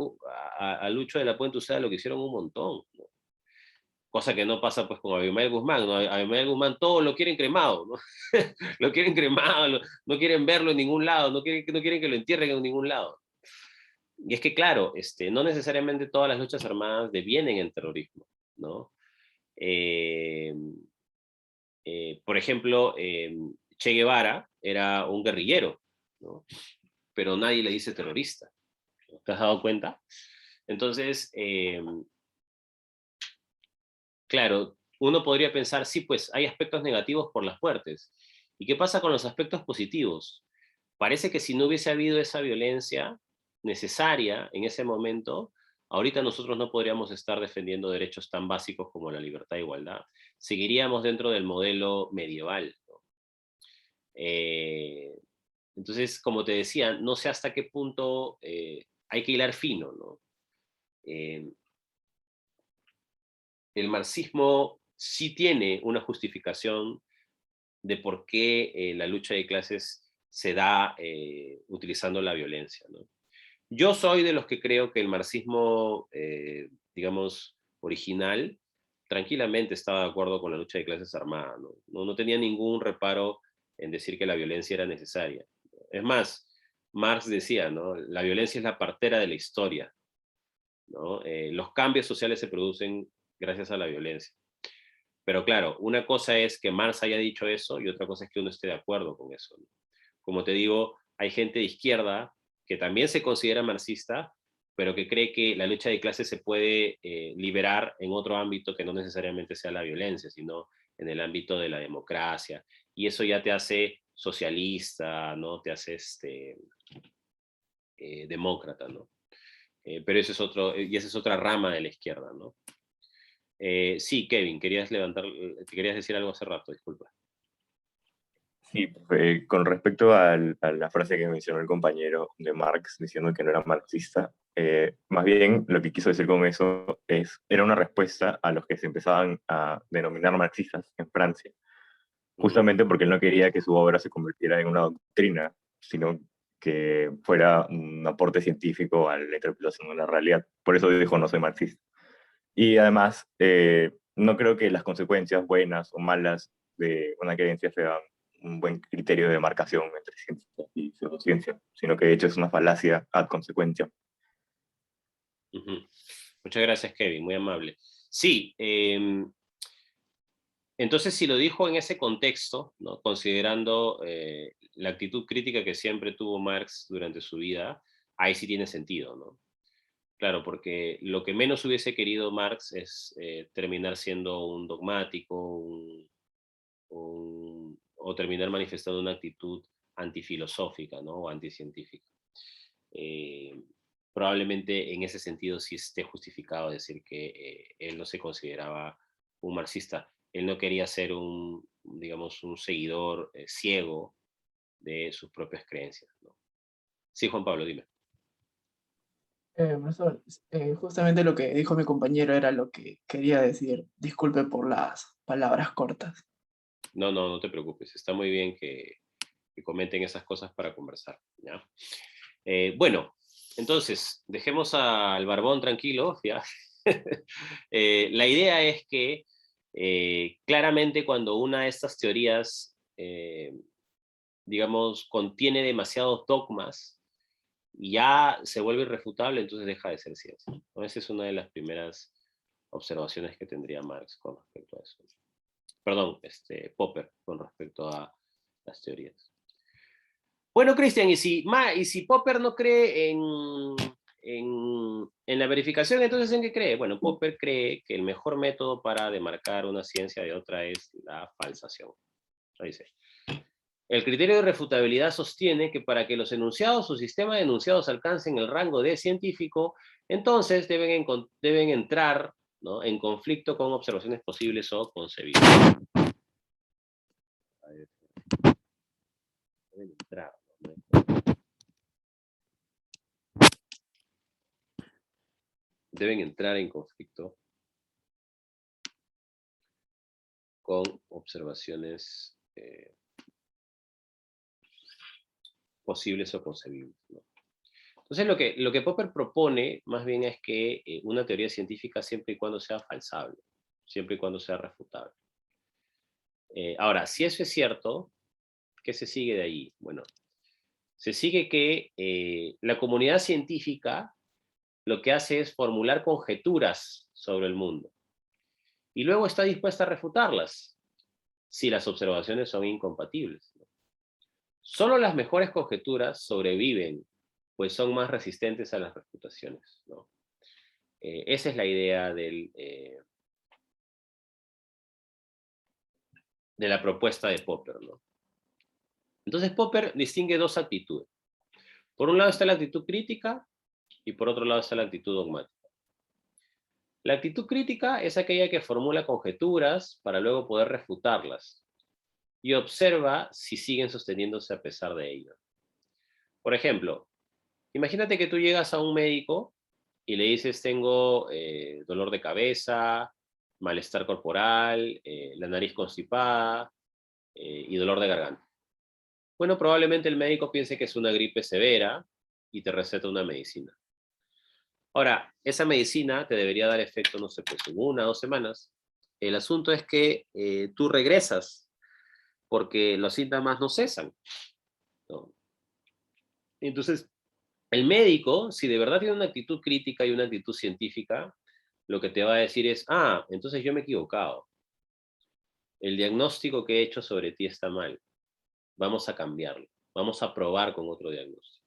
S1: A Lucho de la Puente Uceda lo que hicieron un montón, ¿no? Cosa que no pasa pues con Abimael Guzmán, ¿no? Abimael Guzmán todo lo quieren cremado, ¿no? Lo quieren cremado, no quieren verlo en ningún lado, no quieren que lo entierren en ningún lado. Y es que claro, no necesariamente todas las luchas armadas devienen en terrorismo, ¿no? Por ejemplo, Che Guevara era un guerrillero, ¿no? Pero nadie le dice terrorista. ¿Te has dado cuenta? Entonces, claro, uno podría pensar, sí, pues hay aspectos negativos por las muertes. ¿Y qué pasa con los aspectos positivos? Parece que si no hubiese habido esa violencia necesaria en ese momento, ahorita nosotros no podríamos estar defendiendo derechos tan básicos como la libertad e igualdad. Seguiríamos dentro del modelo medieval, ¿no? Entonces, como te decía, no sé hasta qué punto hay que hilar fino, ¿no? El marxismo sí tiene una justificación de por qué la lucha de clases se da utilizando la violencia, ¿no? Yo soy de los que creo que el marxismo, digamos, original, tranquilamente estaba de acuerdo con la lucha de clases armada, ¿no? No tenía ningún reparo en decir que la violencia era necesaria. Es más, Marx decía, ¿no? La violencia es la partera de la historia, ¿no? Los cambios sociales se producen gracias a la violencia. Pero claro, una cosa es que Marx haya dicho eso y otra cosa es que uno esté de acuerdo con eso, ¿no? Como te digo, hay gente de izquierda que también se considera marxista, pero que cree que la lucha de clases se puede liberar en otro ámbito que no necesariamente sea la violencia, sino en el ámbito de la democracia. Y eso ya te hace socialista, ¿no? Te hace demócrata, ¿no? Pero esa es otra rama de la izquierda, ¿no? Sí, Kevin, querías decir algo hace rato, disculpa.
S14: Sí, con respecto a la frase que mencionó el compañero de Marx, diciendo que no era marxista, más bien lo que quiso decir con eso era una respuesta a los que se empezaban a denominar marxistas en Francia, justamente porque él no quería que su obra se convirtiera en una doctrina, sino que fuera un aporte científico a la interpretación de la realidad. Por eso dijo, no soy marxista. Y además, no creo que las consecuencias buenas o malas de una creencia sean un buen criterio de marcación entre ciencia y pseudociencia, sino que de hecho es una falacia ad consecuencia.
S1: Muchas gracias, Kevin, muy amable. Sí, entonces si lo dijo en ese contexto, ¿no? Considerando la actitud crítica que siempre tuvo Marx durante su vida, ahí sí tiene sentido, ¿no? Claro, porque lo que menos hubiese querido Marx es terminar siendo un dogmático, o terminar manifestando una actitud antifilosófica, ¿no? O anticientífica. Probablemente en ese sentido sí esté justificado decir que él no se consideraba un marxista. Él no quería ser digamos, un seguidor ciego de sus propias creencias, ¿no? Sí, Juan Pablo, dime.
S13: Profesor, justamente lo que dijo mi compañero era lo que quería decir. Disculpe por las palabras cortas.
S1: No te preocupes. Está muy bien que comenten esas cosas para conversar, ¿ya? Bueno, entonces, dejemos al barbón tranquilo, ¿ya? La idea es que claramente cuando una de estas teorías, digamos, contiene demasiados dogmas, y ya se vuelve irrefutable, entonces deja de ser ciencia, ¿no? Esa es una de las primeras observaciones que tendría Marx con respecto a eso. Perdón, Popper, con respecto a las teorías. Bueno, Cristian, y si Popper no cree en la verificación, entonces ¿en qué cree? Bueno, Popper cree que el mejor método para demarcar una ciencia de otra es la falsación. Ahí dice. El criterio de refutabilidad sostiene que para que los enunciados o sistema de enunciados alcancen el rango de científico, entonces deben entrar, ¿no?, en conflicto con observaciones posibles o concebibles. Deben entrar, ¿no? Deben entrar en conflicto con observaciones posibles o concebibles, ¿no? Entonces lo que Popper propone más bien es que una teoría científica siempre y cuando sea falsable, siempre y cuando sea refutable. Ahora, si eso es cierto, ¿qué se sigue de ahí? Bueno, se sigue que la comunidad científica lo que hace es formular conjeturas sobre el mundo y luego está dispuesta a refutarlas si las observaciones son incompatibles, ¿no? Solo las mejores conjeturas sobreviven, pues son más resistentes a las refutaciones, ¿no? Esa es la idea de la propuesta de Popper, ¿no? Entonces Popper distingue dos actitudes. Por un lado está la actitud crítica y por otro lado está la actitud dogmática. La actitud crítica es aquella que formula conjeturas para luego poder refutarlas y observa si siguen sosteniéndose a pesar de ello. Por ejemplo, imagínate que tú llegas a un médico y le dices: tengo dolor de cabeza, malestar corporal, la nariz constipada y dolor de garganta. Bueno, probablemente el médico piense que es una gripe severa y te receta una medicina. Ahora, esa medicina te debería dar efecto, no sé, pues en 1 o 2 semanas. El asunto es que tú regresas porque los síntomas no cesan, ¿no? Entonces, el médico, si de verdad tiene una actitud crítica y una actitud científica, lo que te va a decir es: entonces yo me he equivocado. El diagnóstico que he hecho sobre ti está mal. Vamos a cambiarlo. Vamos a probar con otro diagnóstico.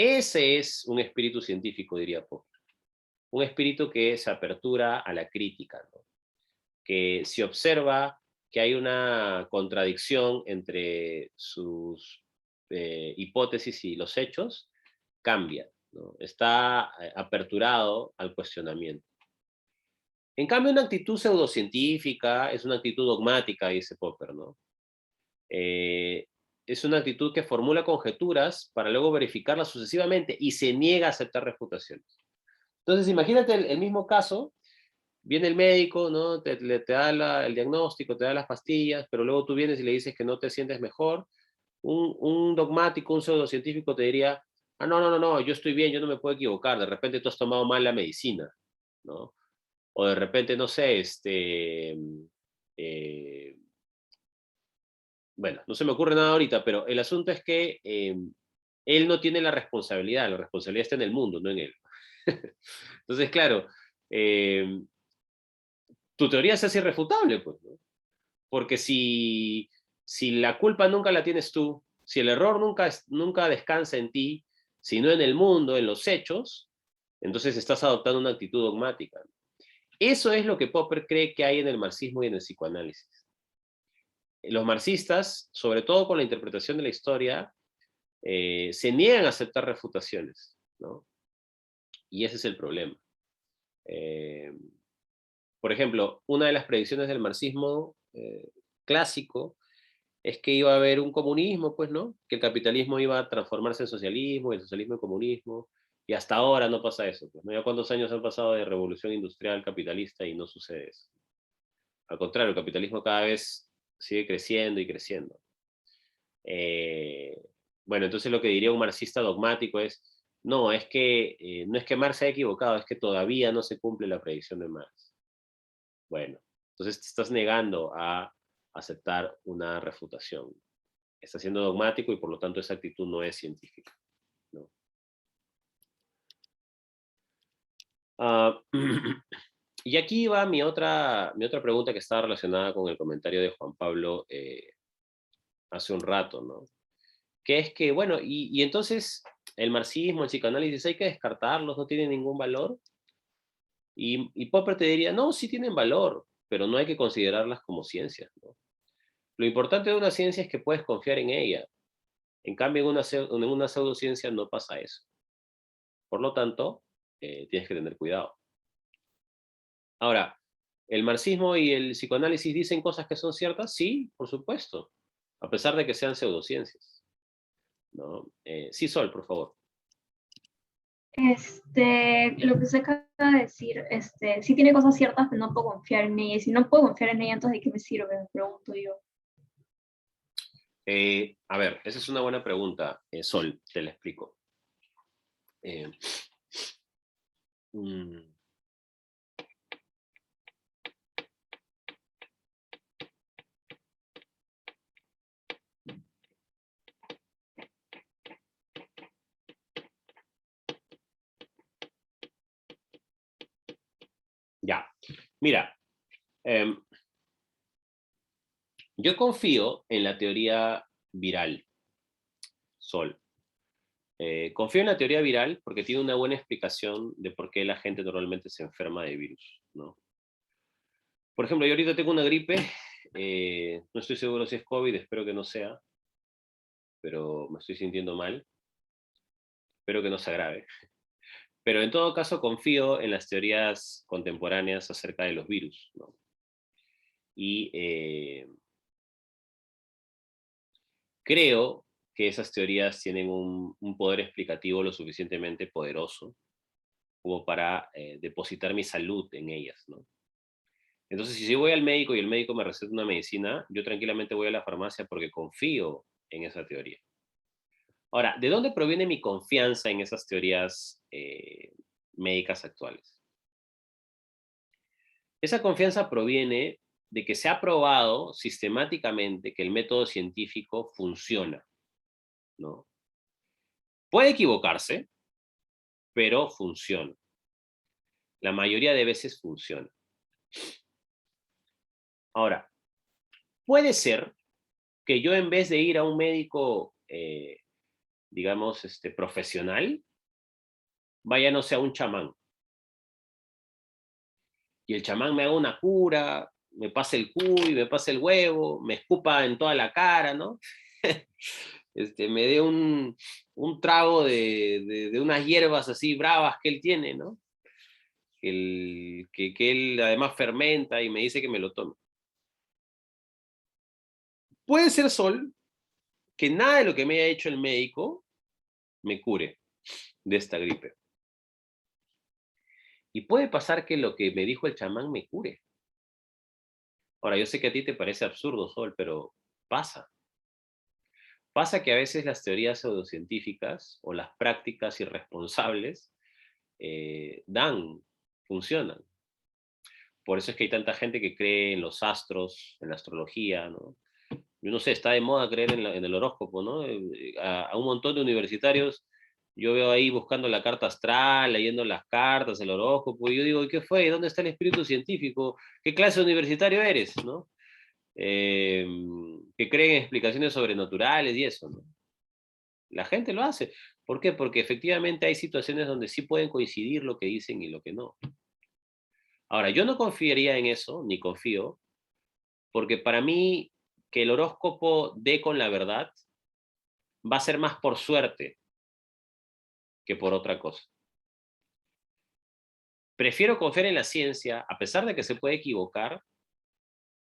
S1: Ese es un espíritu científico, diría Popper. Un espíritu que se apertura a la crítica, ¿no? Que si observa que hay una contradicción entre sus hipótesis y los hechos, cambia, ¿no? Está aperturado al cuestionamiento. En cambio, una actitud pseudocientífica es una actitud dogmática, dice Popper, ¿no? Es una actitud que formula conjeturas para luego verificarlas sucesivamente y se niega a aceptar refutaciones. Entonces, imagínate el mismo caso, viene el médico, ¿no? Te da el diagnóstico, te da las pastillas, pero luego tú vienes y le dices que no te sientes mejor. Un dogmático, un pseudocientífico te diría, ah, no, yo estoy bien, yo no me puedo equivocar, de repente tú has tomado mal la medicina, ¿no? O de repente, no sé, bueno, no se me ocurre nada ahorita, pero el asunto es que él no tiene la responsabilidad está en el mundo, no en él. Entonces, claro, tu teoría es irrefutable, pues, ¿no? Porque si la culpa nunca la tienes tú, si el error nunca descansa en ti, sino en el mundo, en los hechos, entonces estás adoptando una actitud dogmática. Eso es lo que Popper cree que hay en el marxismo y en el psicoanálisis. Los marxistas, sobre todo con la interpretación de la historia, se niegan a aceptar refutaciones, ¿no? Y ese es el problema. Por ejemplo, una de las predicciones del marxismo clásico es que iba a haber un comunismo, pues, ¿no? Que el capitalismo iba a transformarse en socialismo, y el socialismo en comunismo, y hasta ahora no pasa eso, pues, ¿no? Ya cuántos años han pasado de revolución industrial capitalista y no sucede eso. Al contrario, el capitalismo cada vez sigue creciendo y creciendo. Bueno, entonces lo que diría un marxista dogmático es, no, es que no es que Marx se haya equivocado, es que todavía no se cumple la predicción de Marx. Bueno, entonces te estás negando a aceptar una refutación. Estás siendo dogmático y por lo tanto esa actitud no es científica, ¿no? Y aquí va mi otra pregunta que está relacionada con el comentario de Juan Pablo hace un rato, ¿no? Que es que, bueno, y entonces el marxismo, el psicoanálisis, hay que descartarlos, no tienen ningún valor. Y Popper te diría, no, sí tienen valor, pero no hay que considerarlas como ciencias, ¿no? Lo importante de una ciencia es que puedes confiar en ella. En cambio, en una pseudociencia no pasa eso. Por lo tanto, tienes que tener cuidado. Ahora, ¿el marxismo y el psicoanálisis dicen cosas que son ciertas? Sí, por supuesto, a pesar de que sean pseudociencias, ¿no? Sí, Sol, por favor.
S12: Lo que usted acaba de decir, sí tiene cosas ciertas, pero no puedo confiar en ella. Y si no puedo confiar en ella, entonces ¿de qué me sirve? Me pregunto yo.
S1: A ver, esa es una buena pregunta, Sol, te la explico. Ya, mira, yo confío en la teoría viral, Sol. Confío en la teoría viral porque tiene una buena explicación de por qué la gente normalmente se enferma de virus, ¿no? Por ejemplo, yo ahorita tengo una gripe, no estoy seguro si es COVID, espero que no sea, pero me estoy sintiendo mal, espero que no se agrave. Pero en todo caso confío en las teorías contemporáneas acerca de los virus, ¿no? Y creo que esas teorías tienen un poder explicativo lo suficientemente poderoso como para depositar mi salud en ellas, ¿no? Entonces, si yo voy al médico y el médico me receta una medicina, yo tranquilamente voy a la farmacia porque confío en esa teoría. Ahora, ¿de dónde proviene mi confianza en esas teorías médicas actuales? Esa confianza proviene de que se ha probado sistemáticamente que el método científico funciona, ¿no? Puede equivocarse, pero funciona. La mayoría de veces funciona. Ahora, puede ser que yo en vez de ir a un médico digamos, profesional, vaya, no sé, a un chamán. Y el chamán me haga una cura, me pase el cuy, me pase el huevo, me escupa en toda la cara, ¿no? Me dé un trago de unas hierbas así bravas que él tiene, ¿no? Que él además fermenta y me dice que me lo tome. Puede ser, Sol, que nada de lo que me haya hecho el médico me cure de esta gripe. Y puede pasar que lo que me dijo el chamán me cure. Ahora, yo sé que a ti te parece absurdo, Sol, pero pasa. Pasa que a veces las teorías pseudocientíficas o las prácticas irresponsables funcionan. Por eso es que hay tanta gente que cree en los astros, en la astrología, ¿no? Yo no sé, está de moda creer en el horóscopo, ¿no? A un montón de universitarios yo veo ahí buscando la carta astral, leyendo las cartas, el horóscopo, y yo digo, ¿y qué fue? ¿Dónde está el espíritu científico? ¿Qué clase de universitario eres? ¿No? Que creen en explicaciones sobrenaturales y eso, ¿no? La gente lo hace. ¿Por qué? Porque efectivamente hay situaciones donde sí pueden coincidir lo que dicen y lo que no. Ahora, yo no confiaría en eso, ni confío, porque para mí que el horóscopo dé con la verdad va a ser más por suerte que por otra cosa. Prefiero confiar en la ciencia, a pesar de que se puede equivocar,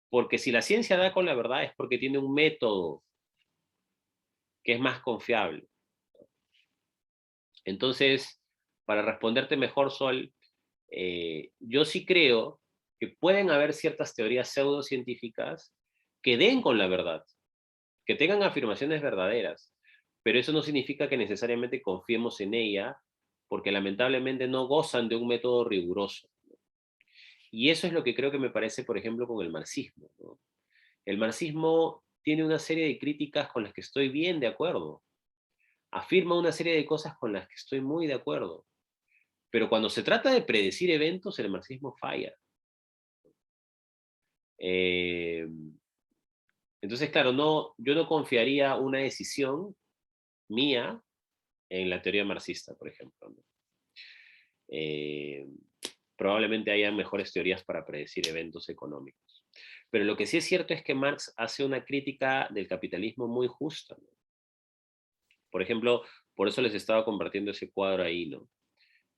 S1: porque si la ciencia da con la verdad es porque tiene un método que es más confiable. Entonces, para responderte mejor, Sol, yo sí creo que pueden haber ciertas teorías pseudocientíficas que den con la verdad, que tengan afirmaciones verdaderas, pero eso no significa que necesariamente confiemos en ella, porque lamentablemente no gozan de un método riguroso. Y eso es lo que creo que me parece, por ejemplo, con el marxismo, ¿no? El marxismo tiene una serie de críticas con las que estoy bien de acuerdo. Afirma una serie de cosas con las que estoy muy de acuerdo. Pero cuando se trata de predecir eventos, el marxismo falla. Entonces, claro, yo no confiaría una decisión mía en la teoría marxista, por ejemplo, ¿no? Probablemente haya mejores teorías para predecir eventos económicos. Pero lo que sí es cierto es que Marx hace una crítica del capitalismo muy justa, ¿no? Por ejemplo, por eso les estaba compartiendo ese cuadro ahí, ¿no?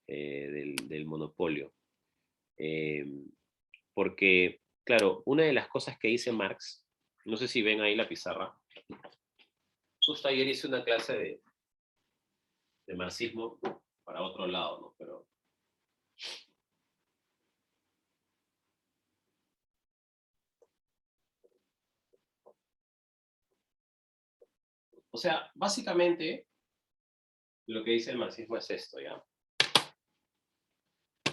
S1: Del monopolio. Porque, claro, una de las cosas que dice Marx, no sé si ven ahí la pizarra, justo ayer hice una clase de marxismo para otro lado, ¿no? Pero o sea, básicamente lo que dice el marxismo es esto, ¿ya?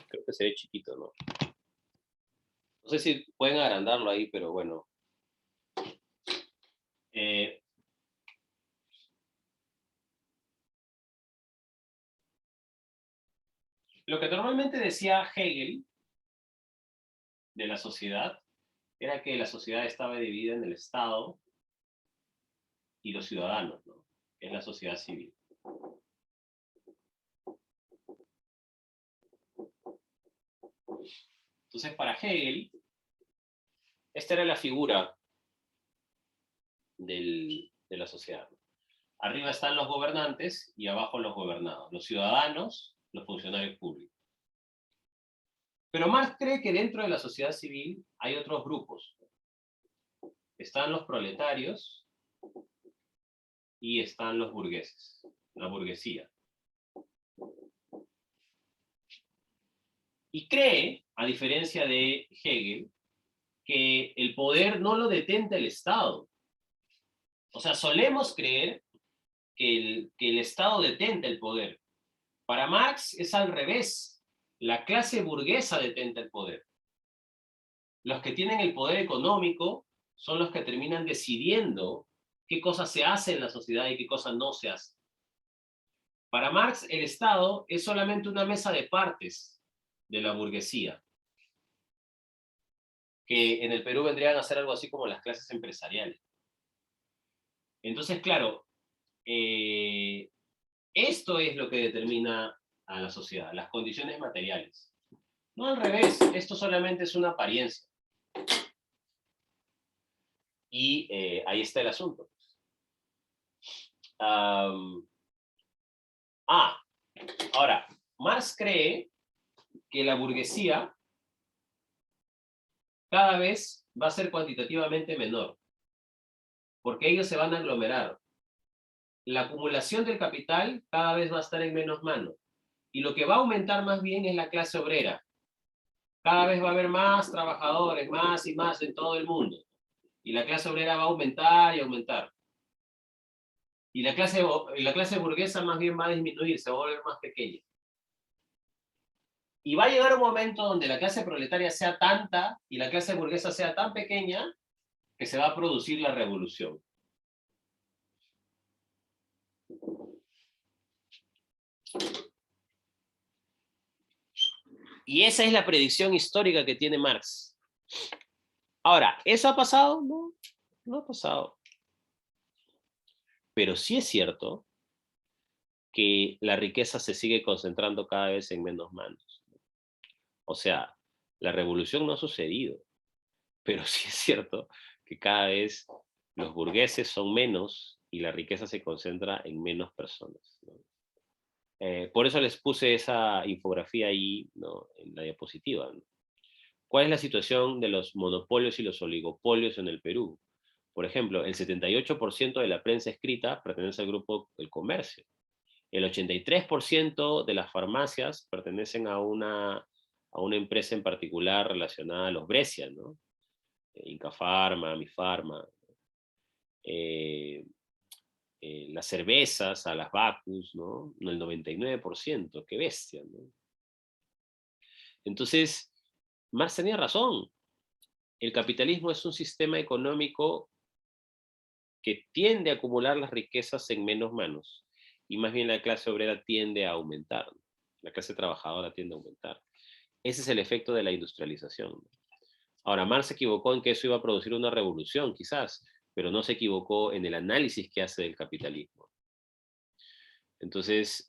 S1: Creo que se ve chiquito, ¿no? No sé si pueden agrandarlo ahí, pero bueno. Lo que normalmente decía Hegel de la sociedad era que la sociedad estaba dividida en el Estado y los ciudadanos, ¿no? Que es la sociedad civil. Entonces, para Hegel, esta era la figura de la sociedad. Arriba están los gobernantes y abajo los gobernados, los ciudadanos, los funcionarios públicos. Pero Marx cree que dentro de la sociedad civil hay otros grupos. Están los proletarios y están los burgueses, la burguesía. Y cree, a diferencia de Hegel, que el poder no lo detenta el Estado. O sea, solemos creer que el Estado detenta el poder. Para Marx es al revés. La clase burguesa detenta el poder. Los que tienen el poder económico son los que terminan decidiendo qué cosa se hace en la sociedad y qué cosa no se hace. Para Marx, el Estado es solamente una mesa de partes de la burguesía, que en el Perú vendrían a ser algo así como las clases empresariales. Entonces, claro, Esto es lo que determina a la sociedad, las condiciones materiales. No al revés, esto solamente es una apariencia. Y ahí está el asunto. Ahora, Marx cree que la burguesía cada vez va a ser cuantitativamente menor, porque ellos se van a aglomerar. La acumulación del capital cada vez va a estar en menos manos, y lo que va a aumentar más bien es la clase obrera. Cada vez va a haber más trabajadores, más y más en todo el mundo, y la clase obrera va a aumentar y aumentar. Y la clase burguesa más bien va a disminuir, se va a volver más pequeña. Y va a llegar un momento donde la clase proletaria sea tanta y la clase burguesa sea tan pequeña que se va a producir la revolución. Y esa es la predicción histórica que tiene Marx. Ahora, ¿eso ha pasado? No, no ha pasado. Pero sí es cierto que la riqueza se sigue concentrando cada vez en menos manos. O sea, la revolución no ha sucedido, pero sí es cierto que cada vez los burgueses son menos y la riqueza se concentra en menos personas, ¿no? Por eso les puse esa infografía ahí, ¿no?, en la diapositiva, ¿no? ¿Cuál es la situación de los monopolios y los oligopolios en el Perú? Por ejemplo, el 78% de la prensa escrita pertenece al grupo El Comercio. El 83% de las farmacias pertenecen a una empresa en particular relacionada a los Brescia, ¿no? Incafarma, Mifarma. Las cervezas, a las Bacus, ¿no? El 99%, qué bestia, ¿no? Entonces, Marx tenía razón. El capitalismo es un sistema económico que tiende a acumular las riquezas en menos manos, y más bien la clase obrera tiende a aumentar, ¿no? La clase trabajadora tiende a aumentar. Ese es el efecto de la industrialización, ¿no? Ahora, Marx se equivocó en que eso iba a producir una revolución, quizás, pero no se equivocó en el análisis que hace del capitalismo. Entonces,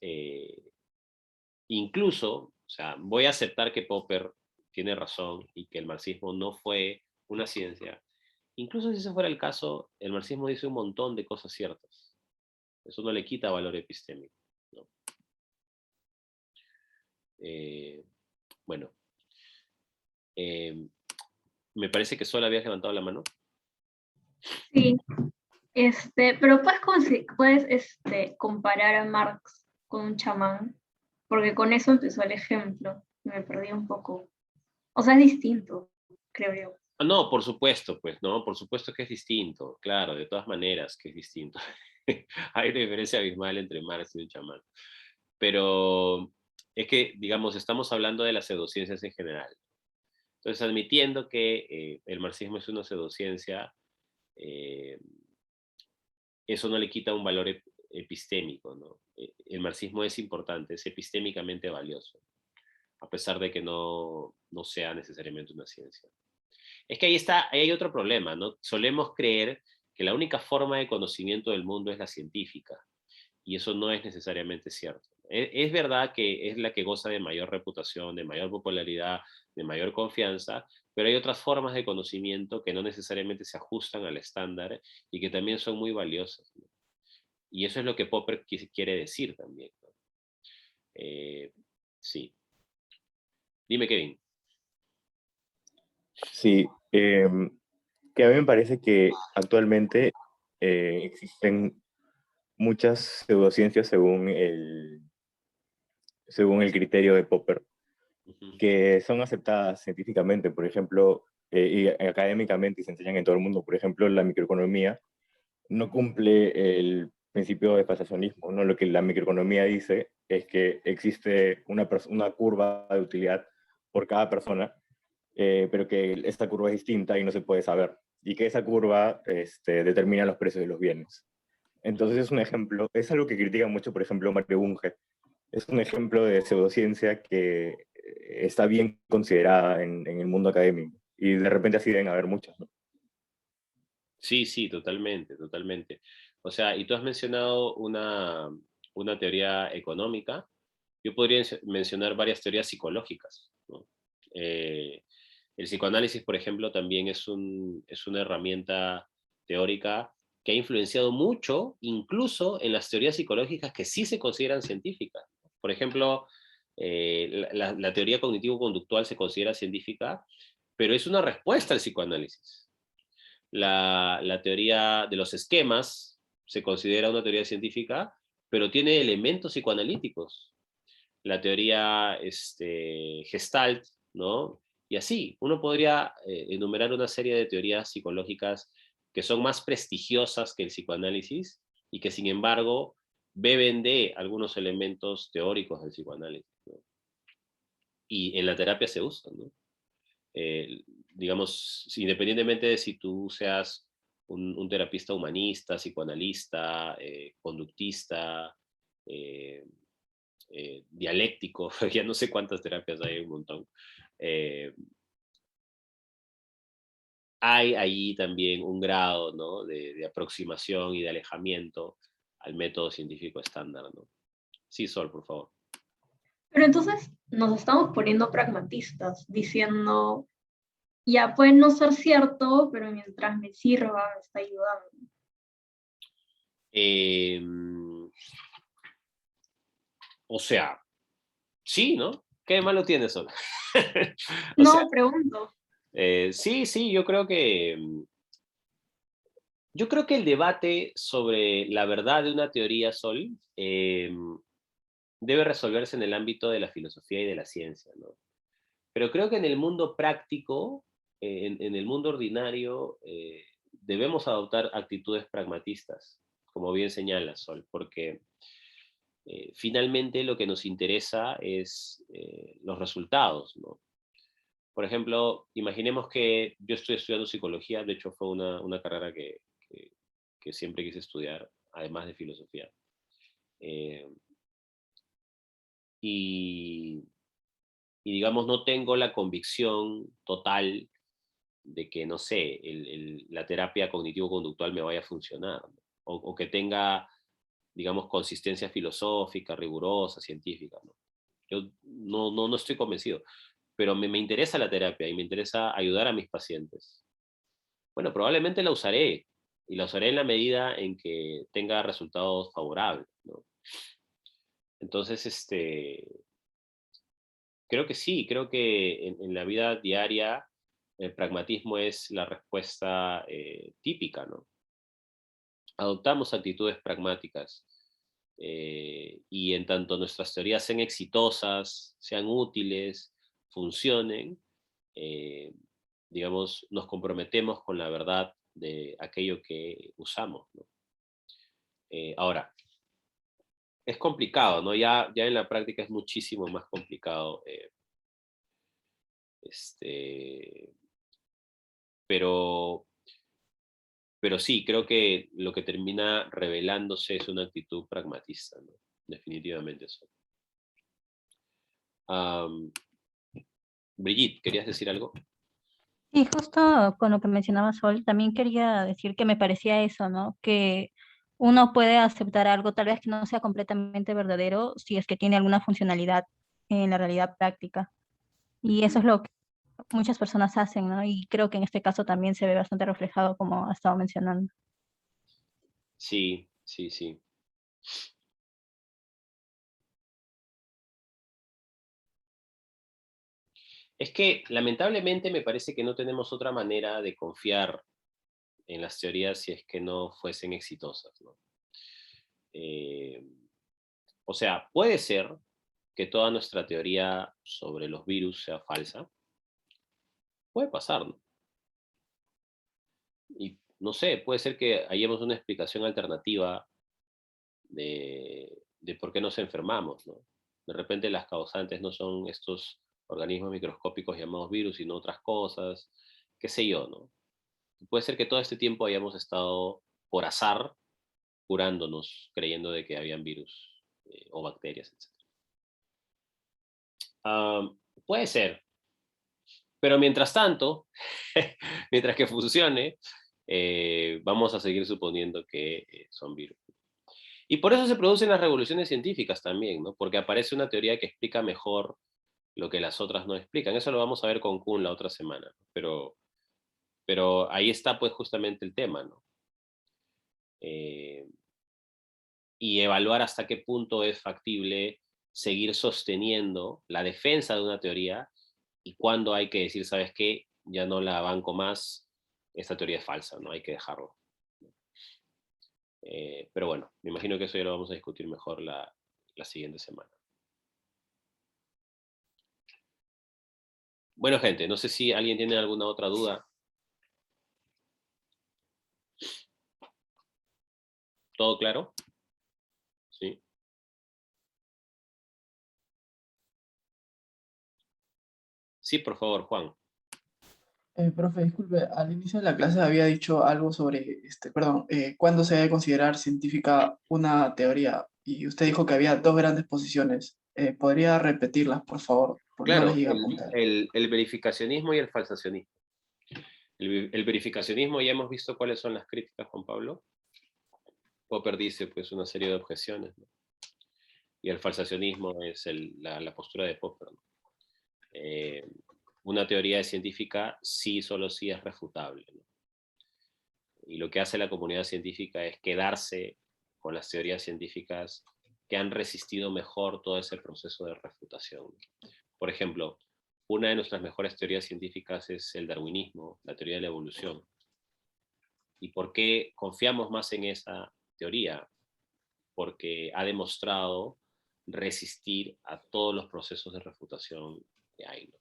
S1: incluso, o sea, voy a aceptar que Popper tiene razón y que el marxismo no fue una ciencia. Incluso si ese fuera el caso, el marxismo dice un montón de cosas ciertas. Eso no le quita valor epistémico, ¿no? Bueno, me parece que solo habías levantado la mano.
S12: Sí, pero puedes comparar a Marx con un chamán, porque con eso empezó el ejemplo. Me perdí un poco. O sea, es distinto, creo yo.
S1: No, por supuesto, pues, no, por supuesto que es distinto, claro, de todas maneras que es distinto. Hay una diferencia abismal entre Marx y un chamán. Pero es que, digamos, estamos hablando de las pseudociencias en general. Entonces, admitiendo que el marxismo es una pseudociencia, eso no le quita un valor epistémico, ¿no? El marxismo es importante, es epistémicamente valioso, a pesar de que no sea necesariamente una ciencia. Es que ahí hay otro problema, ¿no? Solemos creer que la única forma de conocimiento del mundo es la científica, y eso no es necesariamente cierto. Es verdad que es la que goza de mayor reputación, de mayor popularidad, de mayor confianza, pero hay otras formas de conocimiento que no necesariamente se ajustan al estándar y que también son muy valiosas, ¿no? Y eso es lo que Popper quiere decir también, ¿no? Sí. Dime, Kevin.
S14: Sí, que a mí me parece que actualmente existen muchas pseudociencias según el criterio de Popper, que son aceptadas científicamente, por ejemplo, y académicamente, y se enseñan en todo el mundo. Por ejemplo, la microeconomía no cumple el principio de desfasacionismo, ¿no? Lo que la microeconomía dice es que existe una curva de utilidad por cada persona, pero que esta curva es distinta y no se puede saber, y que esa curva determina los precios de los bienes. Entonces es un ejemplo, es algo que critica mucho, por ejemplo, Mario Bunge. Es un ejemplo de pseudociencia que está bien considerada en el mundo académico, y de repente así deben haber muchas, ¿no?
S1: Sí, sí, totalmente, totalmente. O sea, y tú has mencionado una una teoría económica, yo podría mencionar varias teorías psicológicas, ¿no? El psicoanálisis, por ejemplo, también es una herramienta teórica que ha influenciado mucho, incluso en las teorías psicológicas que sí se consideran científicas. Por ejemplo, la teoría cognitivo-conductual se considera científica, pero es una respuesta al psicoanálisis. La teoría de los esquemas se considera una teoría científica, pero tiene elementos psicoanalíticos. La teoría Gestalt, ¿no? Y así, uno podría enumerar una serie de teorías psicológicas que son más prestigiosas que el psicoanálisis y que, sin embargo, beben de algunos elementos teóricos del psicoanálisis, ¿no? Y en la terapia se usan, ¿no? Digamos, independientemente de si tú seas un terapista humanista, psicoanalista, conductista, dialéctico, ya no sé cuántas terapias hay, un montón. Hay ahí también un grado, ¿no? de aproximación y de alejamiento al método científico estándar, ¿no? Sí, Sol, por favor.
S12: Pero entonces nos estamos poniendo pragmatistas, diciendo, ya puede no ser cierto, pero mientras me sirva, me está ayudando.
S1: O sea, sí, ¿no? ¿Qué malo tiene, Sol?
S12: No,
S1: sea,
S12: pregunto.
S1: Sí, yo creo que el debate sobre la verdad de una teoría, Sol, debe resolverse en el ámbito de la filosofía y de la ciencia, ¿no? Pero creo que en el mundo práctico, en el mundo ordinario, debemos adoptar actitudes pragmatistas, como bien señala Sol, porque finalmente lo que nos interesa es los resultados, ¿no? Por ejemplo, imaginemos que yo estoy estudiando psicología, de hecho fue una carrera que siempre quise estudiar, además de filosofía. Y digamos, no tengo la convicción total de que, no sé, la terapia cognitivo-conductual me vaya a funcionar, ¿no? O que tenga, digamos, consistencia filosófica, rigurosa, científica, ¿no? Yo no estoy convencido, pero me interesa la terapia y me interesa ayudar a mis pacientes. Bueno, probablemente la usaré, y la usaré en la medida en que tenga resultados favorables, ¿no? Entonces, creo que sí, creo que en la vida diaria el pragmatismo es la respuesta típica, ¿no? Adoptamos actitudes pragmáticas y en tanto nuestras teorías sean exitosas, sean útiles, funcionen, digamos, nos comprometemos con la verdad de aquello que usamos, ¿no? Ahora, es complicado, ¿no? Ya en la práctica es muchísimo más complicado. Pero sí, creo que lo que termina revelándose es una actitud pragmatista, ¿no? Definitivamente eso. Brigitte, ¿querías decir algo?
S11: Y justo con lo que mencionaba Sol, también quería decir que me parecía eso, ¿no? Que uno puede aceptar algo, tal vez que no sea completamente verdadero, si es que tiene alguna funcionalidad en la realidad práctica. Y eso es lo que muchas personas hacen, ¿no? Y creo que en este caso también se ve bastante reflejado, como ha estado mencionando.
S1: Sí, sí, sí. Es que lamentablemente me parece que no tenemos otra manera de confiar en las teorías si es que no fuesen exitosas, ¿no? O sea, puede ser que toda nuestra teoría sobre los virus sea falsa. Puede pasar, ¿no? Y no sé, puede ser que hayamos una explicación alternativa de por qué nos enfermamos, ¿no? De repente las causantes no son estos organismos microscópicos llamados virus, sino otras cosas, qué sé yo, ¿no? Puede ser que todo este tiempo hayamos estado por azar curándonos, creyendo de que habían virus o bacterias, etc. Puede ser, pero mientras tanto, mientras que funcione, vamos a seguir suponiendo que son virus. Y por eso se producen las revoluciones científicas también, ¿no? Porque aparece una teoría que explica mejor lo que las otras no explican. Eso lo vamos a ver con Kuhn la otra semana, ¿no? Pero ahí está pues justamente el tema, ¿no? Y evaluar hasta qué punto es factible seguir sosteniendo la defensa de una teoría y cuándo hay que decir, ¿sabes qué? Ya no la banco más, esta teoría es falsa, ¿no? Hay que dejarlo. Pero bueno, me imagino que eso ya lo vamos a discutir mejor la siguiente semana. Bueno, gente, no sé si alguien tiene alguna otra duda. ¿Todo claro? Sí. Sí, por favor, Juan.
S13: Profe, disculpe, al inicio de la clase había dicho algo sobre, cuándo se debe considerar científica una teoría, y usted dijo que había dos grandes posiciones. ¿Podría repetirlas, por favor? Porque no las
S1: Claro,
S13: llegué a apuntar.
S1: el verificacionismo y el falsacionismo. El verificacionismo, ya hemos visto cuáles son las críticas, Juan Pablo. Popper dice pues una serie de objeciones, ¿no? Y el falsacionismo es la postura de Popper, ¿no? Una teoría científica sí, solo sí es refutable, ¿no? Y lo que hace la comunidad científica es quedarse con las teorías científicas que han resistido mejor todo ese proceso de refutación. Por ejemplo, una de nuestras mejores teorías científicas es el darwinismo, la teoría de la evolución. ¿Y por qué confiamos más en esa teoría? Porque ha demostrado resistir a todos los procesos de refutación que hay, ¿no?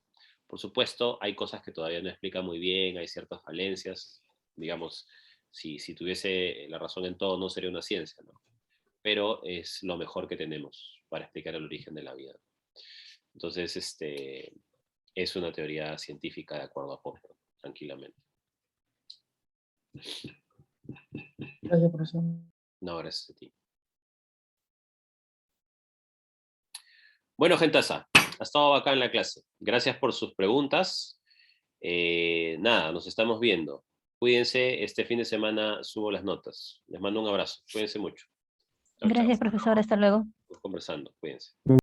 S1: Por supuesto, hay cosas que todavía no explica muy bien, hay ciertas falencias, digamos, si tuviese la razón en todo no sería una ciencia, ¿no? Pero es lo mejor que tenemos para explicar el origen de la vida. Entonces, es una teoría científica de acuerdo a Popper, tranquilamente.
S13: Gracias, profesor.
S1: No, gracias a ti. Bueno, gentaza, ha estado bacán la clase. Gracias por sus preguntas. Nada, nos estamos viendo. Cuídense, este fin de semana subo las notas. Les mando un abrazo. Cuídense mucho. Chao,
S11: Gracias,
S1: chao.
S11: profesor. Hasta luego.
S1: Estamos conversando. Cuídense.